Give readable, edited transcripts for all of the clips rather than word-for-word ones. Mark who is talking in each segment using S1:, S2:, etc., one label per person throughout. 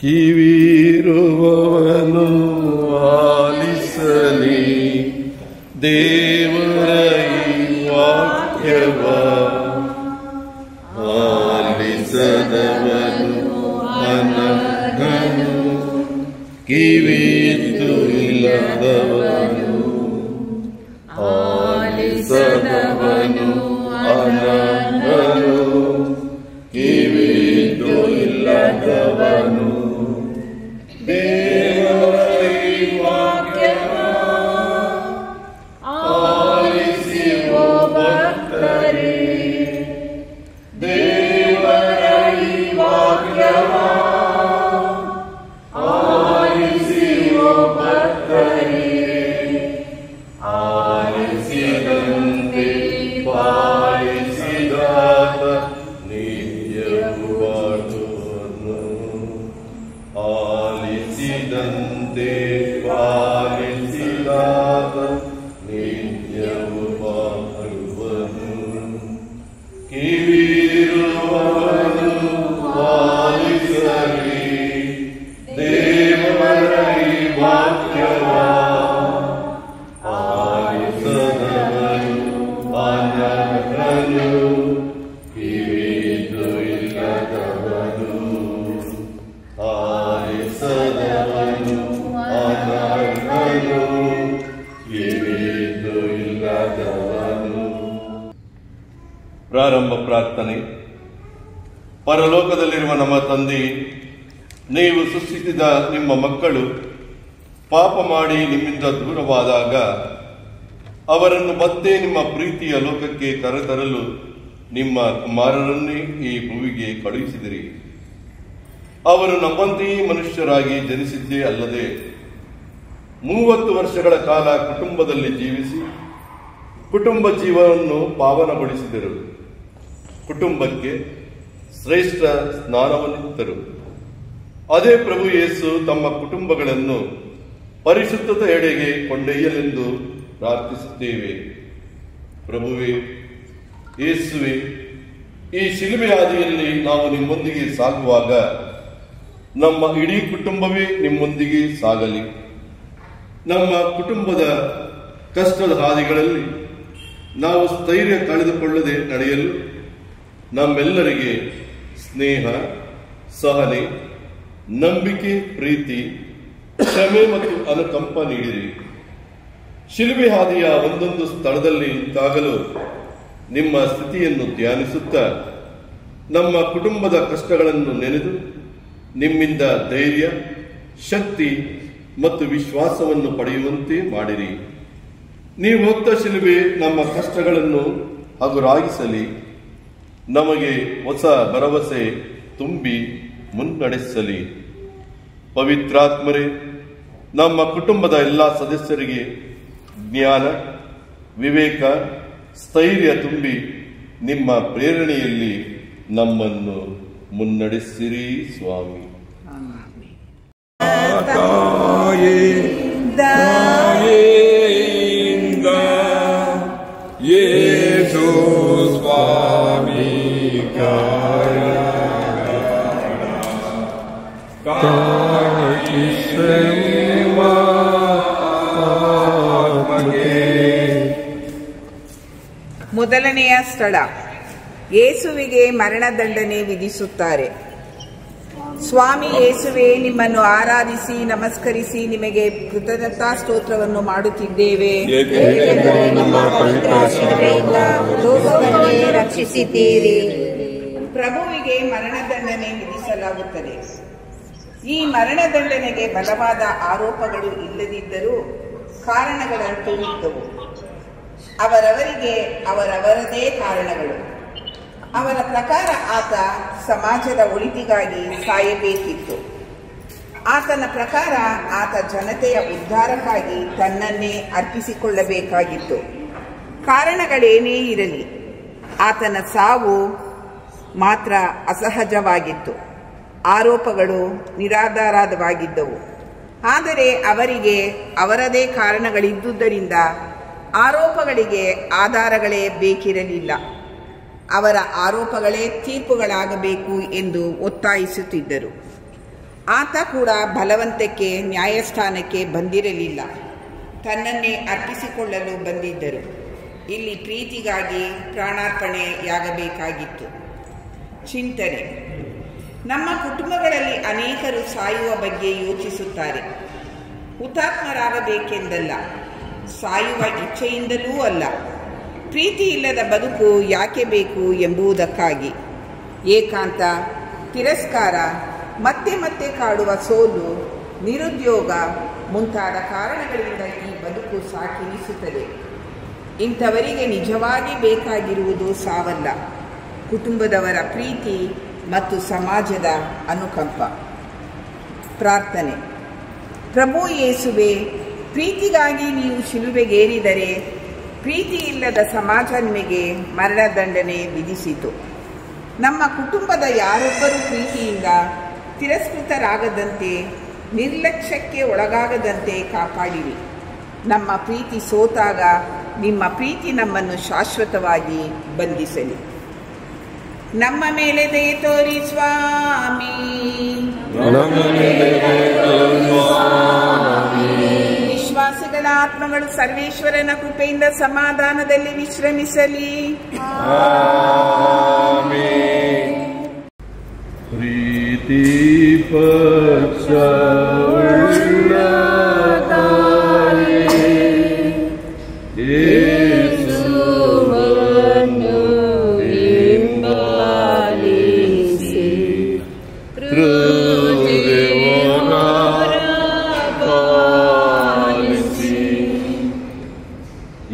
S1: ಕಿವಿರುವವನು ಆಲಿಸಲಿ ದೇವರ ಈ ವಾಕ್ಯವ. ಆಲಿಸದವನು ಅನರ್ಹನು, ಕಿವಿಯಿದ್ದು ಇಲ್ಲದವನು. ಆಲಿಸದವನು ಅನರ್ಹನು, ಕಿವಿಯಿದ್ದು ಇಲ್ಲದವನು. ದೇವರ ಈ ವಾಕ್ಯವ ಆಲಿಸಿ ಓ ಭಕ್ತರೇ, ದೇವರ ಈ ವಾಕ್ಯವ ಆಲಿಸಿ ಓ ಭಕ್ತರೇ. ಆಲಿಸಿದಂತೆ ಪಾಲಿಸಿದಾಗ ನಿತ್ಯವೂ ಬಾಳುವನು. ಆಲಿಸಿದಂತೆ ಪಾಲಿಸಿದಾಗ ನಿತ್ಯವೂ ಬಾಳುವನು. ಕಿವಿರುವವನು ಆಲಿಸಲಿ ದೇವರ ಈ ವಾಕ್ಯವ. ಆಲಿಸದವನು ಅನರ್ಹನು, ಕಿವಿಯಿದ್ದು ಇಲ್ಲದವನು. ಆಲಿಸದವನು ಅನರ್ಹನು, ಕಿವಿಯಿದ್ದು ಇಲ್ಲದವನು. ಪ್ರಾರಂಭ ಪ್ರಾರ್ಥನೆ. ಪರಲೋಕದಲ್ಲಿರುವ ನಮ್ಮ ತಂದೆ, ನೀವು ಸೃಷ್ಟಿಸಿದ ನಿಮ್ಮ ಮಕ್ಕಳು ಪಾಪ ಮಾಡಿ ನಿಮ್ಮಿಂದ ದೂರವಾದಾಗ ಅವರನ್ನು ಮತ್ತೆ ನಿಮ್ಮ ಪ್ರೀತಿಯ ಲೋಕಕ್ಕೆ ಕರೆತರಲು ನಿಮ್ಮ ಕುಮಾರರನ್ನೇ ಈ ಭೂಮಿಗೆ ಕಳುಹಿಸಿದಿರಿ. ಅವರು ನಮ್ಮಂತೆಯೇ ಮನುಷ್ಯರಾಗಿ ಜನಿಸಿದ್ದೇ ಅಲ್ಲದೆ 30 ವರ್ಷಗಳ ಕಾಲ ಕುಟುಂಬದಲ್ಲಿ ಜೀವಿಸಿ ಕುಟುಂಬ ಜೀವನವನ್ನು ಪಾವನಗೊಳಿಸಿದರು. ಕುಟುಂಬಕ್ಕೆ ಶ್ರೇಷ್ಠ ಸ್ನಾನವನ್ನಿತ್ತರು. ಅದೇ ಪ್ರಭು ಯೇಸು ತಮ್ಮ ಕುಟುಂಬಗಳನ್ನು ಪರಿಶುದ್ಧತೆ ಎಡೆಗೆ ಕೊಂಡೊಯ್ಯಲೆಂದು ಪ್ರಾರ್ಥಿಸುತ್ತೇವೆ. ಪ್ರಭುವೇ, ಯೇಸುವೆ, ಈ ಶಿಲುಬೆ ಹಾದಿಯಲ್ಲಿ ನಾವು ನಿಮ್ಮೊಂದಿಗೆ ಸಾಗುವಾಗ ನಮ್ಮ ಇಡೀ ಕುಟುಂಬವೇ ನಿಮ್ಮೊಂದಿಗೆ ಸಾಗಲಿ. ನಮ್ಮ ಕುಟುಂಬದ ಕಷ್ಟದ ಹಾದಿಗಳಲ್ಲಿ ನಾವು ಸ್ಥೈರ್ಯ ಕಳೆದುಕೊಳ್ಳದೆ ನಡೆಯಲು ನಮ್ಮೆಲ್ಲರಿಗೆ ಸ್ನೇಹ, ಸಹನೆ, ನಂಬಿಕೆ, ಪ್ರೀತಿ, ಕ್ಷಮೆ ಮತ್ತು ಅನುಕಂಪ ನೀಡಿರಿ. ಶಿಲುಬೆ ಹಾದಿಯ ಒಂದೊಂದು ಸ್ಥಳದಲ್ಲಿ ನಿಂತಾಗಲೂ ನಿಮ್ಮ ಸ್ಥಿತಿಯನ್ನು ಧ್ಯಾನಿಸುತ್ತಾ ನಮ್ಮ ಕುಟುಂಬದ ಕಷ್ಟಗಳನ್ನು ನೆನೆದು ನಿಮ್ಮಿಂದ ಧೈರ್ಯ, ಶಕ್ತಿ ಮತ್ತು ವಿಶ್ವಾಸವನ್ನು ಪಡೆಯುವಂತೆ ಮಾಡಿರಿ. ನೀವು ಹೊತ್ತ ಶಿಲುಬೆ ನಮ್ಮ ಕಷ್ಟಗಳನ್ನು ಹಗುರಾಗಿಸಲಿ, ನಮಗೆ ಹೊಸ ಭರವಸೆ ತುಂಬಿ ಮುನ್ನಡೆಸಲಿ. ಪವಿತ್ರಾತ್ಮರೇ, ನಮ್ಮ ಕುಟುಂಬದ ಎಲ್ಲ ಸದಸ್ಯರಿಗೆ ಜ್ಞಾನ, ವಿವೇಕ, ಸ್ಥೈರ್ಯ ತುಂಬಿ ನಿಮ್ಮ ಪ್ರೇರಣೆಯಲ್ಲಿ ನಮ್ಮನ್ನು ಮುನ್ನಡೆಸಿರಿ ಸ್ವಾಮಿ.
S2: ಯೇಸು ಸ್ವಾಮಿ
S3: ಮೊದಲನೆಯ ಸ್ಥಳ, ಯೇಸುವಿಗೆ ಮರಣದಂಡನೆ ವಿಧಿಸುತ್ತಾರೆ. ಸ್ವಾಮಿ ಯೇಸುವೆ, ನಿಮ್ಮನ್ನು ಆರಾಧಿಸಿ ನಮಸ್ಕರಿಸಿ ನಿಮಗೆ ಕೃತಜ್ಞತಾ ಸ್ತೋತ್ರವನ್ನು ಮಾಡುತ್ತಿದ್ದೇವೆ.
S4: ರಕ್ಷಿಸಿದ್ದೀರಿ.
S3: ಪ್ರಭುವಿಗೆ ಮರಣದಂಡನೆ ವಿಧಿಸಲಾಗುತ್ತದೆ. ಈ ಮರಣದಂಡನೆಗೆ ಬಲವಾದ ಆರೋಪಗಳು ಇಲ್ಲದಿದ್ದರೂ ಕಾರಣಗಳಂತೂ ಇದ್ದವು. ಅವರವರಿಗೆ ಅವರವರದೇ ಕಾರಣಗಳು. ಅವರ ಪ್ರಕಾರ ಆತ ಸಮಾಜದ ಒಳಿತಿಗಾಗಿ ಸಾಯಬೇಕಿತ್ತು. ಆತನ ಪ್ರಕಾರ ಆತ ಜನತೆಯ ಉದ್ಧಾರಕ್ಕಾಗಿ ತನ್ನನ್ನೇ ಅರ್ಪಿಸಿಕೊಳ್ಳಬೇಕಾಗಿತ್ತು. ಕಾರಣಗಳೇನೇ ಇರಲಿ, ಆತನ ಸಾವು ಮಾತ್ರ ಅಸಹಜವಾಗಿತ್ತು. ಆರೋಪಗಳು ನಿರಾಧಾರವಾಗಿದ್ದವು. ಆದರೆ ಅವರಿಗೆ ಅವರದೇ ಕಾರಣಗಳಿದ್ದುದರಿಂದ ಆರೋಪಗಳಿಗೆ ಆಧಾರಗಳೇ ಬೇಕಿರಲಿಲ್ಲ. ಅವರ ಆರೋಪಗಳೇ ತೀರ್ಪುಗಳಾಗಬೇಕು ಎಂದು ಒತ್ತಾಯಿಸುತ್ತಿದ್ದರು. ಆತ ಕೂಡ ಬಲವಂತಕ್ಕೆ ನ್ಯಾಯಸ್ಥಾನಕ್ಕೆ ಬಂದಿರಲಿಲ್ಲ, ತನ್ನನ್ನೇ ಅರ್ಪಿಸಿಕೊಳ್ಳಲು ಬಂದಿದ್ದರು. ಇಲ್ಲಿ ಪ್ರೀತಿಗಾಗಿ ಪ್ರಾಣಾರ್ಪಣೆಯಾಗಬೇಕಾಗಿತ್ತು. ಚಿಂತನೆ. ನಮ್ಮ ಕುಟುಂಬಗಳಲ್ಲಿ ಅನೇಕರು ಸಾಯುವ ಬಗ್ಗೆ ಯೋಚಿಸುತ್ತಾರೆ. ಹುತಾತ್ಮರಾಗಬೇಕೆಂದಲ್ಲ, ಸಾಯುವ ಇಚ್ಛೆಯಿಂದಲೂ ಅಲ್ಲ, ಪ್ರೀತಿ ಇಲ್ಲದ ಬದುಕು ಯಾಕೆ ಬೇಕು ಎಂಬುದಕ್ಕಾಗಿ. ಏಕಾಂತ, ತಿರಸ್ಕಾರ, ಮತ್ತೆ ಮತ್ತೆ ಕಾಡುವ ಸೋಲು, ನಿರುದ್ಯೋಗ ಮುಂತಾದ ಕಾರಣಗಳಿಂದ ಈ ಬದುಕು ಸಾಕೆನಿಸುತ್ತದೆ. ಇಂಥವರಿಗೆ ನಿಜವಾಗಿ ಬೇಕಾಗಿರುವುದು ಸಾವಲ್ಲ, ಕುಟುಂಬದವರ ಪ್ರೀತಿ ಮತ್ತು ಸಮಾಜದ ಅನುಕಂಪ. ಪ್ರಾರ್ಥನೆ. ಪ್ರಭು ಯೇಸುವೆ, ಪ್ರೀತಿಗಾಗಿ ನೀವು ಶಿಲುಬೆಗೇರಿದರೆ ಪ್ರೀತಿ ಇಲ್ಲದ ಸಮಾಜ ನಿಮಗೆ ಮರಣದಂಡನೆ ವಿಧಿಸಿತು. ನಮ್ಮ ಕುಟುಂಬದ ಯಾರೊಬ್ಬರೂ ಪ್ರೀತಿಯಿಂದ ತಿರಸ್ಕೃತರಾಗದಂತೆ, ನಿರ್ಲಕ್ಷ್ಯಕ್ಕೆ ಒಳಗಾಗದಂತೆ ಕಾಪಾಡಿರಿ. ನಮ್ಮ ಪ್ರೀತಿ ಸೋತಾಗ ನಿಮ್ಮ ಪ್ರೀತಿ ನಮ್ಮನ್ನು ಶಾಶ್ವತವಾಗಿ ಬಂಧಿಸಲಿ. ನಮ್ಮ ಮೇಲೆ ದಯೆ ತೋರಿ ಸ್ವಾಮಿ. ವಿಶ್ವಾಸಿಗಳ ಆತ್ಮಗಳು ಸರ್ವೇಶ್ವರನ ಕೃಪೆಯಿಂದ ಸಮಾಧಾನದಲ್ಲಿ ವಿಶ್ರಮಿಸಲಿ.
S1: ಪ್ರೀತಿ ಪಕ್ಷ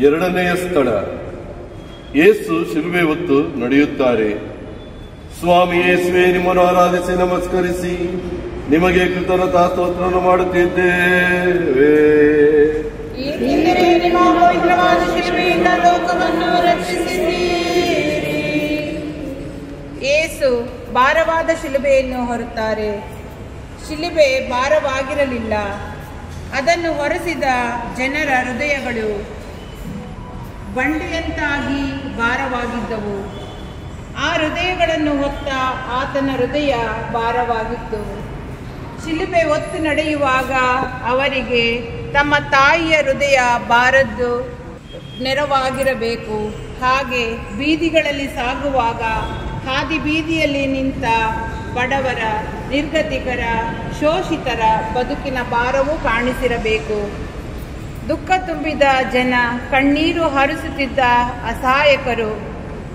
S1: ಎರಡನೆಯ ಸ್ಥಳ, ಯೇಸು ಶಿಲುಬೆ ಹೊತ್ತು ನಡೆಯುತ್ತಾರೆ. ಸ್ವಾಮಿ ಯೇಸುವೆ, ನಿಮ್ಮನ್ನು ಆರಾಧಿಸಿ ನಮಸ್ಕರಿಸಿ ನಿಮಗೆ ಕೃತಜ್ಞತಾ ಸ್ತೋತ್ರವನ್ನು ಮಾಡುತ್ತಿದ್ದೇವೆ.
S4: ಯೇಸು ಭಾರವಾದ ಶಿಲುಬೆಯನ್ನು ಹೊರುತ್ತಾರೆ. ಶಿಲುಬೆ ಭಾರವಾಗಿರಲಿಲ್ಲ, ಅದನ್ನು ಹೊರಸಿದ ಜನರ ಹೃದಯಗಳು ಬಂಡೆಯಂತಾಗಿ ಭಾರವಾಗಿದ್ದವು. ಆ ಹೃದಯಗಳನ್ನು ಹೊತ್ತ ಆತನ ಹೃದಯ ಭಾರವಾಗಿತ್ತು. ಶಿಲುಬೆ ಹೊತ್ತು ನಡೆಯುವಾಗ ಅವರಿಗೆ ತಮ್ಮ ತಾಯಿಯ ಹೃದಯ ಭಾರದ್ದು ನೆರವಾಗಿರಬೇಕು. ಹಾಗೆ ಬೀದಿಗಳಲ್ಲಿ ಸಾಗುವಾಗ ಹಾದಿ ಬೀದಿಯಲ್ಲಿ ನಿಂತ ಬಡವರ, ನಿರ್ಗತಿಕರ, ಶೋಷಿತರ ಬದುಕಿನ ಭಾರವೂ ಕಾಣಿಸಿರಬೇಕು. ದುಃಖ ತುಂಬಿದ ಜನ, ಕಣ್ಣೀರು ಹರಿಸುತ್ತಿದ್ದ ಅಸಹಾಯಕರು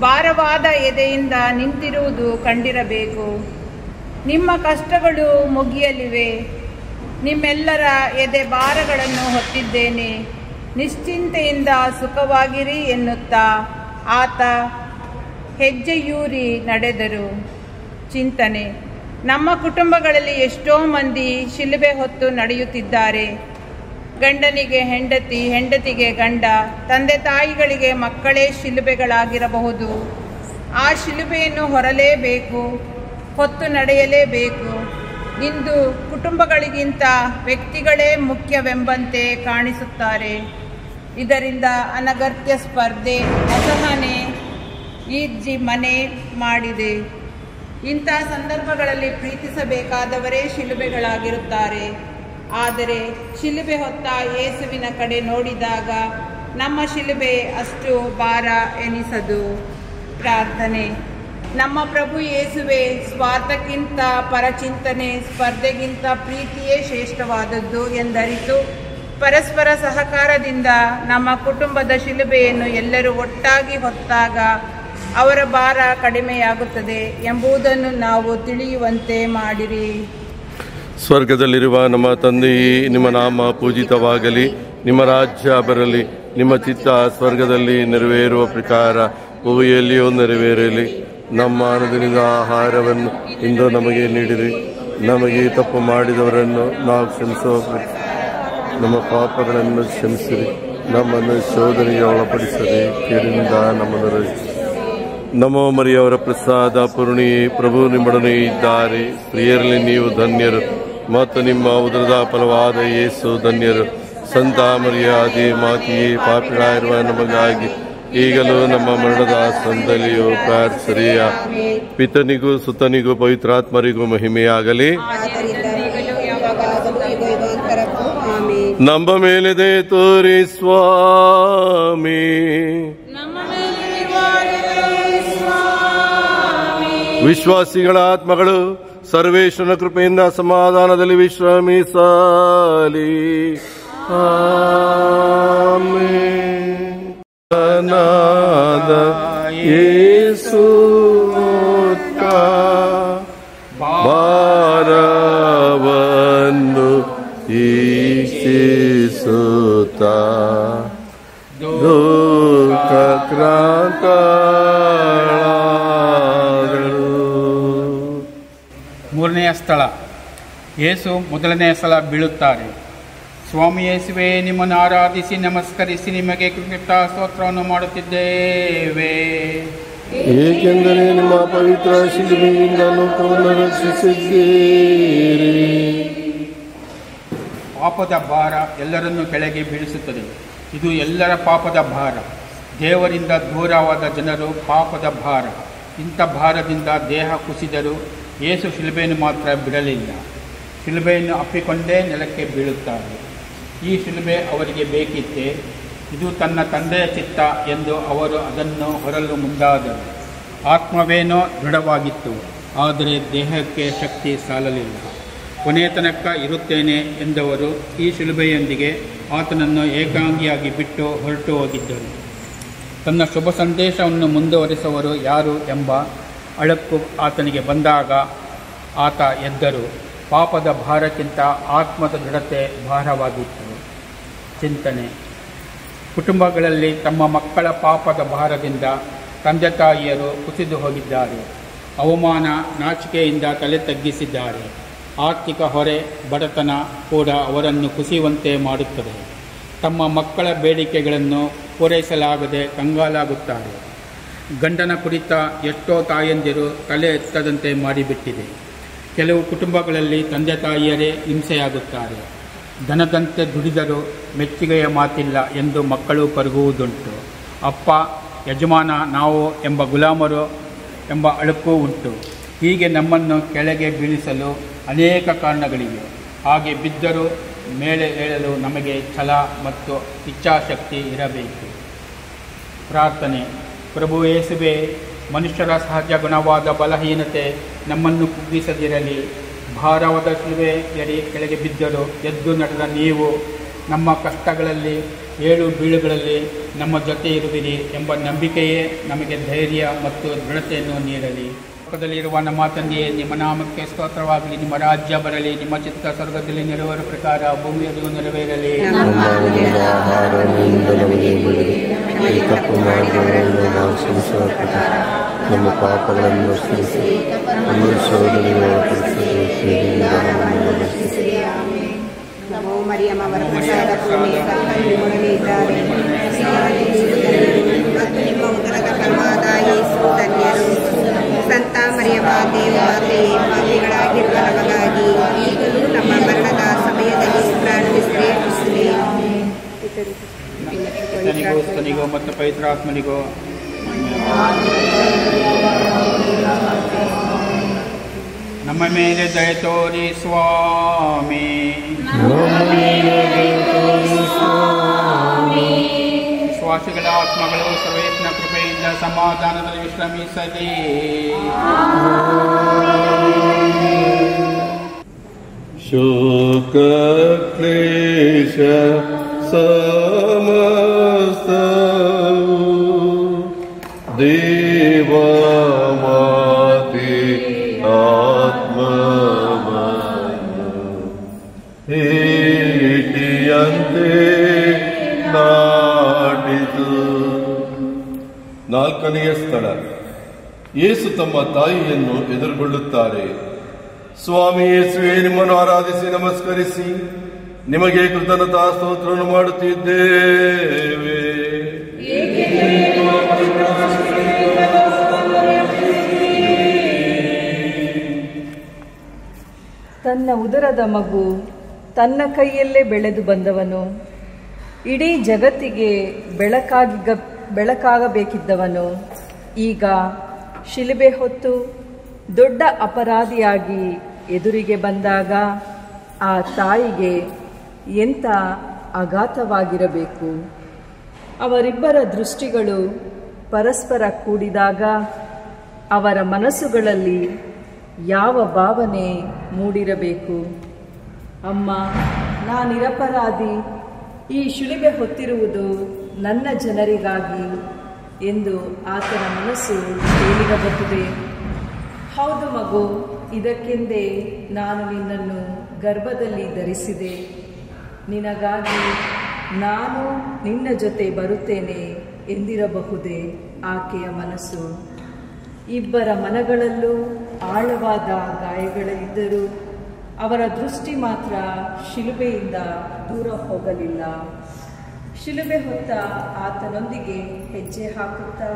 S4: ಭಾರವಾದ ಎದೆಯಿಂದ ನಿಂತಿರುವುದು ಕಂಡಿರಬೇಕು. ನಿಮ್ಮ ಕಷ್ಟಗಳು ಮುಗಿಯಲಿವೆ, ನಿಮ್ಮೆಲ್ಲರ ಎದೆ ಭಾರಗಳನ್ನು ಹೊತ್ತಿದ್ದೇನೆ, ನಿಶ್ಚಿಂತೆಯಿಂದ ಸುಖವಾಗಿರಿ ಎನ್ನುತ್ತಾ ಆತ ಹೆಜ್ಜೆಯೂರಿ ನಡೆದರು. ಚಿಂತನೆ. ನಮ್ಮ ಕುಟುಂಬಗಳಲ್ಲಿ ಎಷ್ಟೋ ಮಂದಿ ಶಿಲುಬೆ ಹೊತ್ತು ನಡೆಯುತ್ತಿದ್ದಾರೆ. ಗಂಡನಿಗೆ ಹೆಂಡತಿ, ಹೆಂಡತಿಗೆ ಗಂಡ, ತಂದೆ ತಾಯಿಗಳಿಗೆ ಮಕ್ಕಳೇ ಶಿಲುಬೆಗಳಾಗಿರಬಹುದು. ಆ ಶಿಲುಬೆಯನ್ನು ಹೊರಲೇಬೇಕು, ಹೊತ್ತು ನಡೆಯಲೇಬೇಕು. ಇಂದು ಕುಟುಂಬಗಳಿಗಿಂತ ವ್ಯಕ್ತಿಗಳೇ ಮುಖ್ಯವೆಂಬಂತೆ ಕಾಣಿಸುತ್ತಾರೆ. ಇದರಿಂದ ಅನಗತ್ಯ ಸ್ಪರ್ಧೆ, ಅಸಹನೆ ಈಜ್ಜಿ ಮನೆ ಮಾಡಿದೆ. ಇಂಥ ಸಂದರ್ಭಗಳಲ್ಲಿ ಪ್ರೀತಿಸಬೇಕಾದವರೇ ಶಿಲುಬೆಗಳಾಗಿರುತ್ತಾರೆ. ಆದರೆ ಶಿಲುಬೆ ಹೊತ್ತ ಯೇಸುವಿನ ಕಡೆ ನೋಡಿದಾಗ ನಮ್ಮ ಶಿಲುಬೆ ಅಷ್ಟು ಭಾರ ಎನಿಸದು. ಪ್ರಾರ್ಥನೆ. ನಮ್ಮ ಪ್ರಭು ಯೇಸುವೆ, ಸ್ವಾರ್ಥಕ್ಕಿಂತ ಪರಚಿಂತನೆ, ಸ್ಪರ್ಧೆಗಿಂತ ಪ್ರೀತಿಯೇ ಶ್ರೇಷ್ಠವಾದದ್ದು ಎಂದರಿತು ಪರಸ್ಪರ ಸಹಕಾರದಿಂದ ನಮ್ಮ ಕುಟುಂಬದ ಶಿಲುಬೆಯನ್ನು ಎಲ್ಲರೂ ಒಟ್ಟಾಗಿ ಹೊತ್ತಾಗ ಅವರ ಭಾರ ಕಡಿಮೆಯಾಗುತ್ತದೆ ಎಂಬುದನ್ನು ನಾವು ತಿಳಿಯುವಂತೆ ಮಾಡಿರಿ.
S1: ಸ್ವರ್ಗದಲ್ಲಿರುವ ನಮ್ಮ ತಂದೆಯೇ, ನಿಮ್ಮ ನಾಮ ಪೂಜಿತವಾಗಲಿ, ನಿಮ್ಮ ರಾಜ್ಯ ಬರಲಿ, ನಿಮ್ಮ ಚಿತ್ತ ಸ್ವರ್ಗದಲ್ಲಿ ನೆರವೇರುವ ಪ್ರಕಾರ ಭೂಮಿಯಲ್ಲಿಯೂ ನೆರವೇರಲಿ. ನಮ್ಮ ಅನುದಿನದ ಆಹಾರವನ್ನು ಇಂದು ನಮಗೆ ನೀಡಿರಿ. ನಮಗೆ ತಪ್ಪು ಮಾಡಿದವರನ್ನು ನಾವು ಕ್ಷಮಿಸುವ, ನಮ್ಮ ಪಾಪಗಳನ್ನು ಕ್ಷಮಿಸಿರಿ. ನಮ್ಮನ್ನು ಶೋಧನೆಗೆ ಒಳಪಡಿಸದೆ ಕೇಡಿನಿಂದ ನಮ್ಮನ್ನು ರಕ್ಷಿಸಿ. ನಮೋ ಮರಿಯವರ ಪ್ರಸಾದ ಪೂರ್ಣಿಯೇ, ಪ್ರಭು ನಿಮ್ಮೊಡನೆ ಇದ್ದಾರೆ. ಸ್ತ್ರೀಯರಲ್ಲಿ ನೀವು ಧನ್ಯರು ಮತ್ತು ನಿಮ್ಮ ಉದರದ ಫಲವಾದ ಯೇಸು ಧನ್ಯರು. ಸಂತ ಮರಿಯಾದಿ ಮಾತೆಯೇ, ಪಾಪಿಗಳಾಗಿರುವ ನಮಗಾಗಿ ಈಗಲೂ ನಮ್ಮ ಮರಣದ ಸಂದಲಿಯೂ ಪ್ರಾರ್ಥಿಸಿರಿ. ಪಿತನಿಗೂ ಸುತನಿಗೂ ಪವಿತ್ರಾತ್ಮರಿಗೂ ಮಹಿಮೆಯಾಗಲಿ.
S5: ಯುಗಾಂತರಕ್ಕೂ ಆಮೆನ್.
S1: ನಮ್ಮ ಮೇಲಿದೆ ತೋರಿ ಸ್ವಾಮಿ, ವಿಶ್ವಾಸಿಗಳ ಆತ್ಮಗಳು ಸರ್ವೇಶ್ವರನ ಕೃಪೆಯಿಂದ ಸಮಾಧಾನದಲ್ಲಿ ವಿಶ್ರಮಿಸಲಿ. ಆಮೆನ್. ಅನಾಥ ಯೇಸು ಭಾರವನ್ನು ಈಕ್ಷಿಸುತ್ತ ದುಃಖ ಕ್ರಾಂತಳಾದಳು.
S6: ಮೂರನೆಯ ಸ್ಥಳ, ಯೇಸು ಮೊದಲನೆಯ ಸಲ ಬೀಳುತ್ತಾರೆ. ಸ್ವಾಮಿ ಯೇಸುವೆ, ನಿಮ್ಮನ್ನು ಆರಾಧಿಸಿ ನಮಸ್ಕರಿಸಿ ನಿಮಗೆ ಕೃತಜ್ಞತಾಸ್ತೋತ್ರವನ್ನು ಮಾಡುತ್ತಿದ್ದೇವೆ,
S1: ಏಕೆಂದರೆ ನಿಮ್ಮ ಪವಿತ್ರ ಶಿಲುಬೆಯಿಂದ ಲೋಕವನ್ನು ರಕ್ಷಿಸಿದ್ದೀರಿ.
S6: ಪಾಪದ ಭಾರ ಎಲ್ಲರನ್ನೂ ಕೆಳಗೆ ಬೀಳಿಸುತ್ತದೆ. ಇದು ಎಲ್ಲರ ಪಾಪದ ಭಾರ. ದೇವರಿಂದ ದೂರವಾದ ಜನರು ಪಾಪದ ಭಾರ. ಇಂಥ ಭಾರದಿಂದ ದೇಹ ಕುಸಿದರೂ ಯೇಸು ಶಿಲುಬೆಯನ್ನು ಮಾತ್ರ ಬಿಡಲಿಲ್ಲ. ಶಿಲುಬೆಯನ್ನು ಅಪ್ಪಿಕೊಂಡೇ ನೆಲಕ್ಕೆ ಬೀಳುತ್ತಾರೆ. ಈ ಶಿಲುಬೆ ಅವರಿಗೆ ಬೇಕಿತ್ತೆ. ಇದು ತನ್ನ ತಂದೆಯ ಚಿತ್ತ ಎಂದು ಅವರು ಅದನ್ನು ಹೊರಲು ಮುಂದಾದರು. ಆತ್ಮವೇನೋ ದೃಢವಾಗಿತ್ತು, ಆದರೆ ದೇಹಕ್ಕೆ ಶಕ್ತಿ ಸಾಲಲಿಲ್ಲ. ಕೊನೆಯ ತನಕ ಇರುತ್ತೇನೆ ಎಂದವರು ಈ ಶಿಲುಬೆಯೊಂದಿಗೆ ಆತನನ್ನು ಏಕಾಂಗಿಯಾಗಿ ಬಿಟ್ಟು ಹೊರಟು ಹೋಗಿದ್ದರು. ತನ್ನ ಶುಭ ಸಂದೇಶವನ್ನು ಮುಂದುವರಿಸುವವರು ಯಾರು ಎಂಬ ಅಳಕು ಆತನಿಗೆ ಬಂದಾಗ ಆತ ಎದ್ದರು. ಪಾಪದ ಭಾರಕ್ಕಿಂತ ಆತ್ಮದ ದೃಢತೆ ಭಾರವಾಗಿತ್ತು. ಚಿಂತನೆ: ಕುಟುಂಬಗಳಲ್ಲಿ ತಮ್ಮ ಮಕ್ಕಳ ಪಾಪದ ಭಾರದಿಂದ ತಂದೆ ತಾಯಿಯರು ಕುಸಿದು ಹೋಗಿದ್ದಾರೆ. ಅವಮಾನ, ನಾಚಿಕೆಯಿಂದ ತಲೆ ತಗ್ಗಿಸಿದ್ದಾರೆ. ಆರ್ಥಿಕ ಹೊರೆ, ಬಡತನ ಕೂಡ ಅವರನ್ನು ಕುಸಿಯುವಂತೆ ಮಾಡುತ್ತದೆ. ತಮ್ಮ ಮಕ್ಕಳ ಬೇಡಿಕೆಗಳನ್ನು ಪೂರೈಸಲಾಗದೆ ಕಂಗಾಲಾಗುತ್ತಾರೆ. ಗಂಡನ ಕುರಿತ ಎಷ್ಟೋ ತಾಯಂದಿರು ತಲೆ ಎತ್ತದಂತೆ ಮಾಡಿಬಿಟ್ಟಿದೆ. ಕೆಲವು ಕುಟುಂಬಗಳಲ್ಲಿ ತಂದೆ ತಾಯಿಯರೇ ಹಿಂಸೆಯಾಗುತ್ತಾರೆ. ದನದಂತೆ ದುಡಿದರೂ ಮೆಚ್ಚುಗೆಯ ಮಾತಿಲ್ಲ ಎಂದು ಮಕ್ಕಳು ಕರಗುವುದುಂಟು. ಅಪ್ಪ ಯಜಮಾನ, ನಾವು ಎಂಬ ಗುಲಾಮರು ಎಂಬ ಅಳುಕೂ ಉಂಟು. ಹೀಗೆ ನಮ್ಮನ್ನು ಕೆಳಗೆ ಬೀಳಿಸಲು ಅನೇಕ ಕಾರಣಗಳಿವೆ. ಹಾಗೆ ಬಿದ್ದರೂ ಮೇಲೆ ಏಳಲು ನಮಗೆ ಛಲ ಮತ್ತು ಇಚ್ಛಾಶಕ್ತಿ ಇರಬೇಕು. ಪ್ರಾರ್ಥನೆ: ಪ್ರಭು ಯೇಸುವೆ, ಮನುಷ್ಯರ ಸಹಜ ಗುಣವಾದ ಬಲಹೀನತೆ ನಮ್ಮನ್ನು ಕುಗ್ಗಿಸದಿರಲಿ. ಭಾರವಾದ ಶಿಲುಬೆಯಡಿ ಕೆಳಗೆ ಬಿದ್ದರೂ ಎದ್ದು ನಡೆದ ನೀವು ನಮ್ಮ ಕಷ್ಟಗಳಲ್ಲಿ, ಏಳು ಬೀಳುಗಳಲ್ಲಿ ನಮ್ಮ ಜೊತೆ ಇರುವಿರಿ ಎಂಬ ನಂಬಿಕೆಯೇ ನಮಗೆ ಧೈರ್ಯ ಮತ್ತು ದೃಢತೆಯನ್ನು ನೀಡಲಿ. ಲೋಕದಲ್ಲಿರುವ ನಮ್ಮ ತಂದೆಯೇ, ನಿಮ್ಮ ನಾಮಕ್ಕೆ ಸ್ತೋತ್ರವಾಗಲಿ. ನಿಮ್ಮ ರಾಜ್ಯ ಬರಲಿ. ನಿಮ್ಮ ಚಿತ್ತ ಸ್ವರ್ಗದಲ್ಲಿ ನೆರವೇರುವ ಪ್ರಕಾರ ಭೂಮಿಯಲ್ಲಿಯೂ ನೆರವೇರಲಿ.
S1: ನಮ್ಮ ಪಾಪಗಳನ್ನು ಕ್ಷಮಿಸಿ,
S5: ನಮೋ ಮರಿಯಮ್ಮ ವರಪ್ರಸಾದ ಪೂರ್ಣೆ, ಕರ್ತನು ಇದ್ದಾರೆ, ಮತ್ತು ನಿಮ್ಮ ಉದರದ ಫಲವಾದ ಯೇಸು ಧನ್ಯರು. ಸಂತ ಮರಿಯಮ್ಮ ದೇವಮಾತೆಯೇ, ಪಾಪಿಗಳಾಗಿರುವ ನಮಗಾಗಿ ಈಗಲೂ ನಮ್ಮ ಮರಣದ ಸಮಯದಲ್ಲಿ ಪ್ರಾರ್ಥಿಸಿರಿ.
S6: ಸ್ತನಿಗೋ ಮತ್ತು ಪವಿತ್ರಾತ್ಮನಿಗೋ ನಮ್ಮ ಮೇಲೆ ದಯ ತೋರಿ ಸ್ವಾಮಿ. ವಿಶ್ವಾಸಿಗಳ ಆತ್ಮಗಳು ಸರ್ವೇಶ್ವರನ ಕೃಪೆಯಿಂದ ಸಮಾಧಾನದಲ್ಲಿ ವಿಶ್ರಮಿಸಲಿ.
S1: ಶೋಕ ಕ್ಲೇಶ ಸಮಸ್ತವು ದೇವ ಮಾತೆ ಆತ್ಮವನ್ನು ಹೇಟಿಯಂತೆ ನಾಟಿತು. ನಾಲ್ಕನೆಯ ಸ್ಥಳ, ಯೇಸು ತಮ್ಮ ತಾಯಿಯನ್ನು ಎದುರುಗೊಳ್ಳುತ್ತಾರೆ. ಸ್ವಾಮಿ ಯೇಸುವೆ, ನಿಮ್ಮನ್ನು ಆರಾಧಿಸಿ ನಮಸ್ಕರಿಸಿ ನಿಮಗೆ ಕೃತಜ್ಞತಾ ಸ್ತೋತ್ರವನ್ನು ಮಾಡುತ್ತಿದ್ದೇವೆ.
S7: ತನ್ನ ಉದರದ ಮಗು ತನ್ನ ಕೈಯಲ್ಲೇ ಬೆಳೆದು ಬಂದವನು, ಇಡೀ ಜಗತ್ತಿಗೆ ಬೆಳಕಾಗಬೇಕಿದ್ದವನು, ಈಗ ಶಿಲುಬೆ ಹೊತ್ತು ದೊಡ್ಡ ಅಪರಾಧಿಯಾಗಿ ಎದುರಿಗೆ ಬಂದಾಗ ಆ ತಾಯಿಗೆ ಎಂಥ ಆಘಾತವಾಗಿರಬೇಕು. ಅವರಿಬ್ಬರ ದೃಷ್ಟಿಗಳು ಪರಸ್ಪರ ಕೂಡಿದಾಗ ಅವರ ಮನಸ್ಸುಗಳಲ್ಲಿ ಯಾವ ಭಾವನೆ ಮೂಡಿರಬೇಕು? ಅಮ್ಮ, ನಾನಿರಪರಾಧಿ, ಈ ಶಿಲುಬೆ ಹೊತ್ತಿರುವುದು ನನ್ನ ಜನರಿಗಾಗಿ ಎಂದು ಆತನ ಮನಸ್ಸು ಹೇಳಿರಬಹುದೇ? ಹೌದು ಮಗು, ಇದಕ್ಕೆಂದೇ ನಾನು ನಿನ್ನನ್ನು ಗರ್ಭದಲ್ಲಿ ಧರಿಸಿದೆ. ನಿನಗಾಗಿ ನಾನು ನಿನ್ನ ಜೊತೆ ಬರುತ್ತೇನೆ ಎಂದಿರಬಹುದೇ ಆಕೆಯ ಮನಸ್ಸು? ಇಬ್ಬರ ಮನಗಳಲ್ಲೂ ಆಳವಾದ ಗಾಯಗಳಿದ್ದರೂ ಅವರ ದೃಷ್ಟಿ ಮಾತ್ರ ಶಿಲುಬೆಯಿಂದ ದೂರ ಹೋಗಲಿಲ್ಲ. ಶಿಲುಬೆ ಹೊತ್ತ ಆತನೊಂದಿಗೆ ಹೆಜ್ಜೆ ಹಾಕುತ್ತಾ,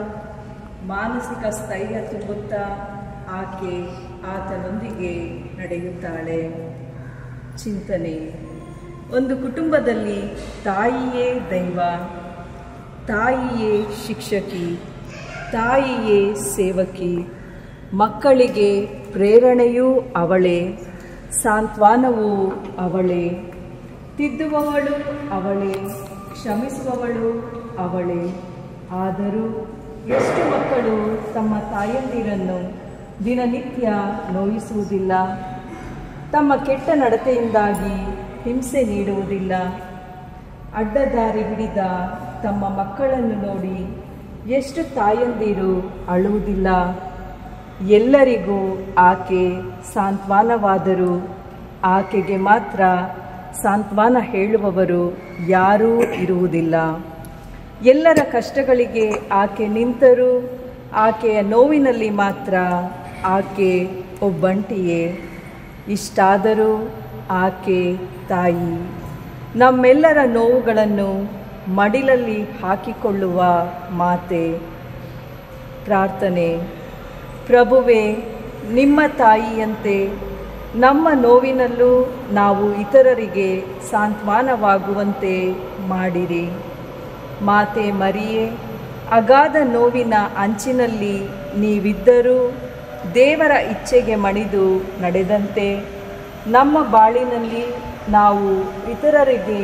S7: ಮಾನಸಿಕ ಸ್ಥೈರ್ಯ ತುಂಬುತ್ತಾ ಆಕೆ ಆತನೊಂದಿಗೆ ನಡೆಯುತ್ತಾಳೆ. ಚಿಂತನೆ: ಒಂದು ಕುಟುಂಬದಲ್ಲಿ ತಾಯಿಯೇ ದೈವ, ತಾಯಿಯೇ ಶಿಕ್ಷಕಿ, ತಾಯಿಯೇ ಸೇವಕಿ. ಮಕ್ಕಳಿಗೆ ಪ್ರೇರಣೆಯೂ ಅವಳೇ, ಸಾಂತ್ವನವೂ ಅವಳೇ, ತಿದ್ದುವವಳು ಅವಳೇ, ಕ್ಷಮಿಸುವವಳು ಅವಳೇ. ಆದರೂ ಎಷ್ಟು ಮಕ್ಕಳು ತಮ್ಮ ತಾಯಂದಿರನ್ನು ದಿನನಿತ್ಯ ನೋಯಿಸುವುದಿಲ್ಲ, ತಮ್ಮ ಕೆಟ್ಟ ನಡತೆಯಿಂದಾಗಿ ಹಿಂಸೆ ನೀಡುವುದಿಲ್ಲ. ಅಡ್ಡದಾರಿ ಹಿಡಿದ ತಮ್ಮ ಮಕ್ಕಳನ್ನು ನೋಡಿ ಎಷ್ಟು ತಾಯಂದಿರು ಅಳುವುದಿಲ್ಲ. ಎಲ್ಲರಿಗೂ ಆಕೆ ಸಾಂತ್ವನವಾದರೂ ಆಕೆಗೆ ಮಾತ್ರ ಸಾಂತ್ವನ ಹೇಳುವವರು ಯಾರೂ ಇರುವುದಿಲ್ಲ. ಎಲ್ಲರ ಕಷ್ಟಗಳಿಗೆ ಆಕೆ ನಿಂತರೂ ಆಕೆಯ ನೋವಿನಲ್ಲಿ ಮಾತ್ರ ಆಕೆ ಒಬ್ಬಂಟಿಯೇ. ಇಷ್ಟಾದರೂ ಆಕೆ ತಾಯಿ, ನಮ್ಮೆಲ್ಲರ ನೋವುಗಳನ್ನು ಮಡಿಲಲ್ಲಿ ಹಾಕಿಕೊಳ್ಳುವ ಮಾತೆ. ಪ್ರಾರ್ಥನೆ: ಪ್ರಭುವೇ, ನಿಮ್ಮ ತಾಯಿಯಂತೆ ನಮ್ಮ ನೋವಿನಲ್ಲೂ ನಾವು ಇತರರಿಗೆ ಸಾಂತ್ವನವಾಗುವಂತೆ ಮಾಡಿರಿ. ಮಾತೆ ಮರಿಯೇ, ಅಗಾಧ ನೋವಿನ ಅಂಚಿನಲ್ಲಿ ನೀವಿದ್ದರೂ ದೇವರ ಇಚ್ಛೆಗೆ ಮಣಿದು ನಡೆದಂತೆ ನಮ್ಮ ಬಾಳಿನಲ್ಲಿ ನಾವು ಇತರರಿಗೆ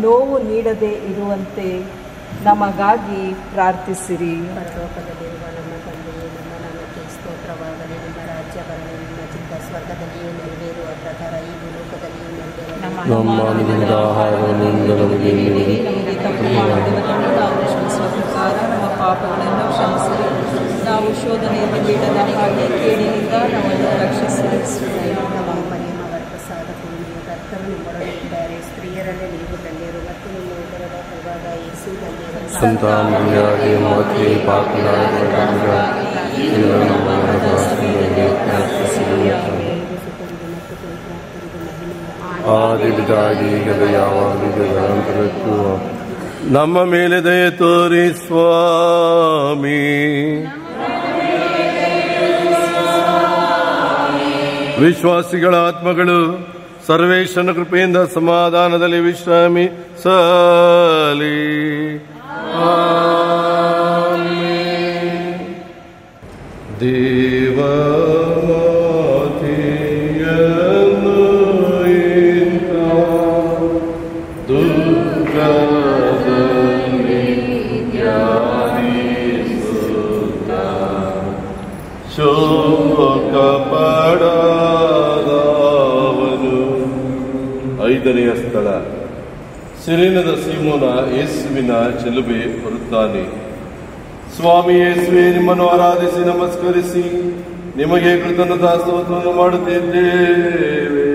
S7: ನೋವು ನೀಡದೇ ಇರುವಂತೆ ನಮಗಾಗಿ ಪ್ರಾರ್ಥಿಸಿರಿ.
S5: ಪರಲೋಕದಲ್ಲಿರುವ ನಮ್ಮ ತಂದೆಯೇ, ನಿಮ್ಮ ನಾಮಕ್ಕೆ ಸ್ತೋತ್ರವಾಗಲಿ. ನಿಮ್ಮ ರಾಜ್ಯ ಬರಲಿ. ನಿಮ್ಮ ಚಿತ್ತ ಸ್ವರ್ಗದಲ್ಲಿಯೂ ನೆರವೇರುವ ಪ್ರಕಾರ ಈ ಭೂಲೋಕದಲ್ಲಿಯೂ ನೆರವೇರಲಿ.
S1: ನಮ್ಮ ಅನುದಿನದ ಆಹಾರವನ್ನು ನಮಗೆ ನೀಡಿ,
S7: ನಮಗೆ ತಪ್ಪು ಮಾಡಿದವರನ್ನು ನಾವು ಕ್ಷಮಿಸುವ ಪ್ರಕಾರ ನಮ್ಮ ಪಾಪಗಳನ್ನು ಕ್ಷಮಿಸಿರಿ. ನಾವು ಶೋಧನೆಯನ್ನು ಬೀಳದ ಹಾಗೆ ಕೇಡಿನಿಂದ ನಮ್ಮನ್ನು ರಕ್ಷಿಸಿರಿ.
S5: ನಮ್ಮ ಮರಿಯಮ್ಮ ವರಪ್ರಸಾದ ಪೂರ್ಣಿಯು ಕರ್ತರು ನಿಮ್ಮೊಡನೆ ಇದ್ದಾರೆ. ಸ್ತ್ರೀಯರಲ್ಲಿ ನೀವು ಧನ್ಯರು ಮತ್ತು ನಿಮ್ಮ ಉದರದ ಫಲವಾದ ಯೇಸು ಧನ್ಯರು.
S1: ಸಂತ ಮರಿಯಾಗೆ ಮಾತೆ ಪಾಪನಾದ ನಮ್ಮ ಮರಣದ ಸಮಯದಲ್ಲಿ ಪ್ರಾರ್ಥಿಸಿರಿ. ಆದಿಯಾಗಿ ಈಗಲೂ ಯಾವಾಗಲೂ ನಿರಂತರಕ್ಕೂ ನಮ್ಮ ಮೇಲೆ ದಯೆ ತೋರಿ ಸ್ವಾಮಿ. ವಿಶ್ವಾಸಿಗಳ ಆತ್ಮಗಳು ಸರ್ವೇಶ್ವರನ ಕೃಪೆಯಿಂದ ಸಮಾಧಾನದಲ್ಲಿ ವಿಶ್ರಮಿಸಲಿ. ದೇವಮಾತೆಯನ್ನು ಇಂಥ ದುಃಖದಲ್ಲಿ ಧ್ಯಾನಿಸುತ್ತ ಶೋಕ ಪಡದವನು. 5ನೆಯ ಸ್ಥಳ: ಸಿರೇನದ ಸೀಮೋನ ಯೇಸುವಿನ ಶಿಲುಬೆ ಹೊರುತ್ತಾನೆ. ಸ್ವಾಮಿ ಯೇಸುವೆ, ನಿಮ್ಮನ್ನು ಆರಾಧಿಸಿ ನಮಸ್ಕರಿಸಿ ನಿಮಗೆ ಕೃತಜ್ಞತಾ ಸ್ತೋತ್ರವನ್ನು ಮಾಡುತ್ತಿದ್ದೇವೆ.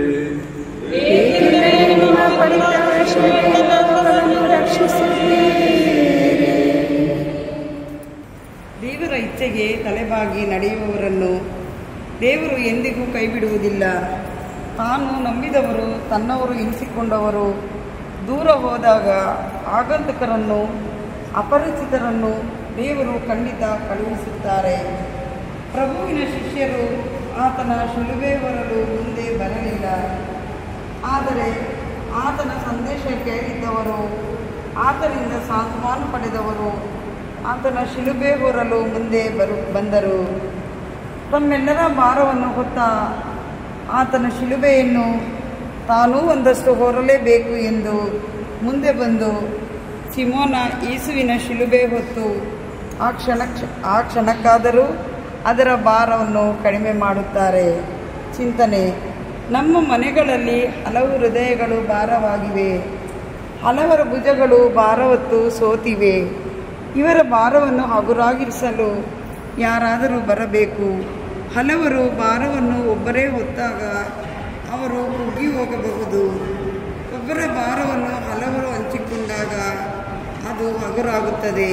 S3: ದೇವರ ಇಚ್ಛೆಗೆ ತಲೆಬಾಗಿ ನಡೆಯುವವರನ್ನು ದೇವರು ಎಂದಿಗೂ ಕೈಬಿಡುವುದಿಲ್ಲ. ತಾನು ನಂಬಿದವರು, ತನ್ನವರು ಎನಿಸಿಕೊಂಡವರು ದೂರ ಹೋದಾಗ ಆಗಂತಕರನ್ನು, ಅಪರಿಚಿತರನ್ನು ದೇವರು ಖಂಡಿತ ಕಳುಹಿಸುತ್ತಾರೆ. ಪ್ರಭುವಿನ ಶಿಷ್ಯರು ಆತನ ಶಿಲುಬೆ ಹೊರಲು ಮುಂದೆ ಬರಲಿಲ್ಲ. ಆದರೆ ಆತನ ಸಂದೇಶ ಕೇಳಿದ್ದವರು, ಆತನಿಂದ ಸಾಂತ್ವನ ಪಡೆದವರು ಆತನ ಶಿಲುಬೆ ಹೊರಲು ಮುಂದೆ ಬಂದರು. ತಮ್ಮೆಲ್ಲರ ಭಾರವನ್ನು ಹೊತ್ತ ಆತನ ಶಿಲುಬೆಯನ್ನು ತಾನೂ ಒಂದಷ್ಟು ಹೊರಲೇಬೇಕು ಎಂದು ಮುಂದೆ ಬಂದು ಸಿಮೋನ ಯೇಸುವಿನ ಶಿಲುಬೆ ಹೊತ್ತು ಆ ಕ್ಷಣಕ್ಕಾದರೂ ಅದರ ಭಾರವನ್ನು ಕಡಿಮೆ ಮಾಡುತ್ತಾರೆ. ಚಿಂತನೆ: ನಮ್ಮ ಮನೆಗಳಲ್ಲಿ ಹಲವು ಹೃದಯಗಳು ಭಾರವಾಗಿವೆ, ಹಲವರ ಭುಜಗಳು ಭಾರ ಹೊತ್ತು ಸೋತಿವೆ. ಇವರ ಭಾರವನ್ನು ಹಗುರಾಗಿಸಲು ಯಾರಾದರೂ ಬರಬೇಕು. ಹಲವರು ಭಾರವನ್ನು ಒಬ್ಬರೇ ಹೊತ್ತಾಗ ಅವರು ಕುಗ್ಗಿ ಹೋಗಬಹುದು. ಒಬ್ಬರ ಭಾರವನ್ನು ಹಲವರು ಹಂಚಿಕೊಂಡಾಗ ಅದು ಹಗುರಾಗುತ್ತದೆ.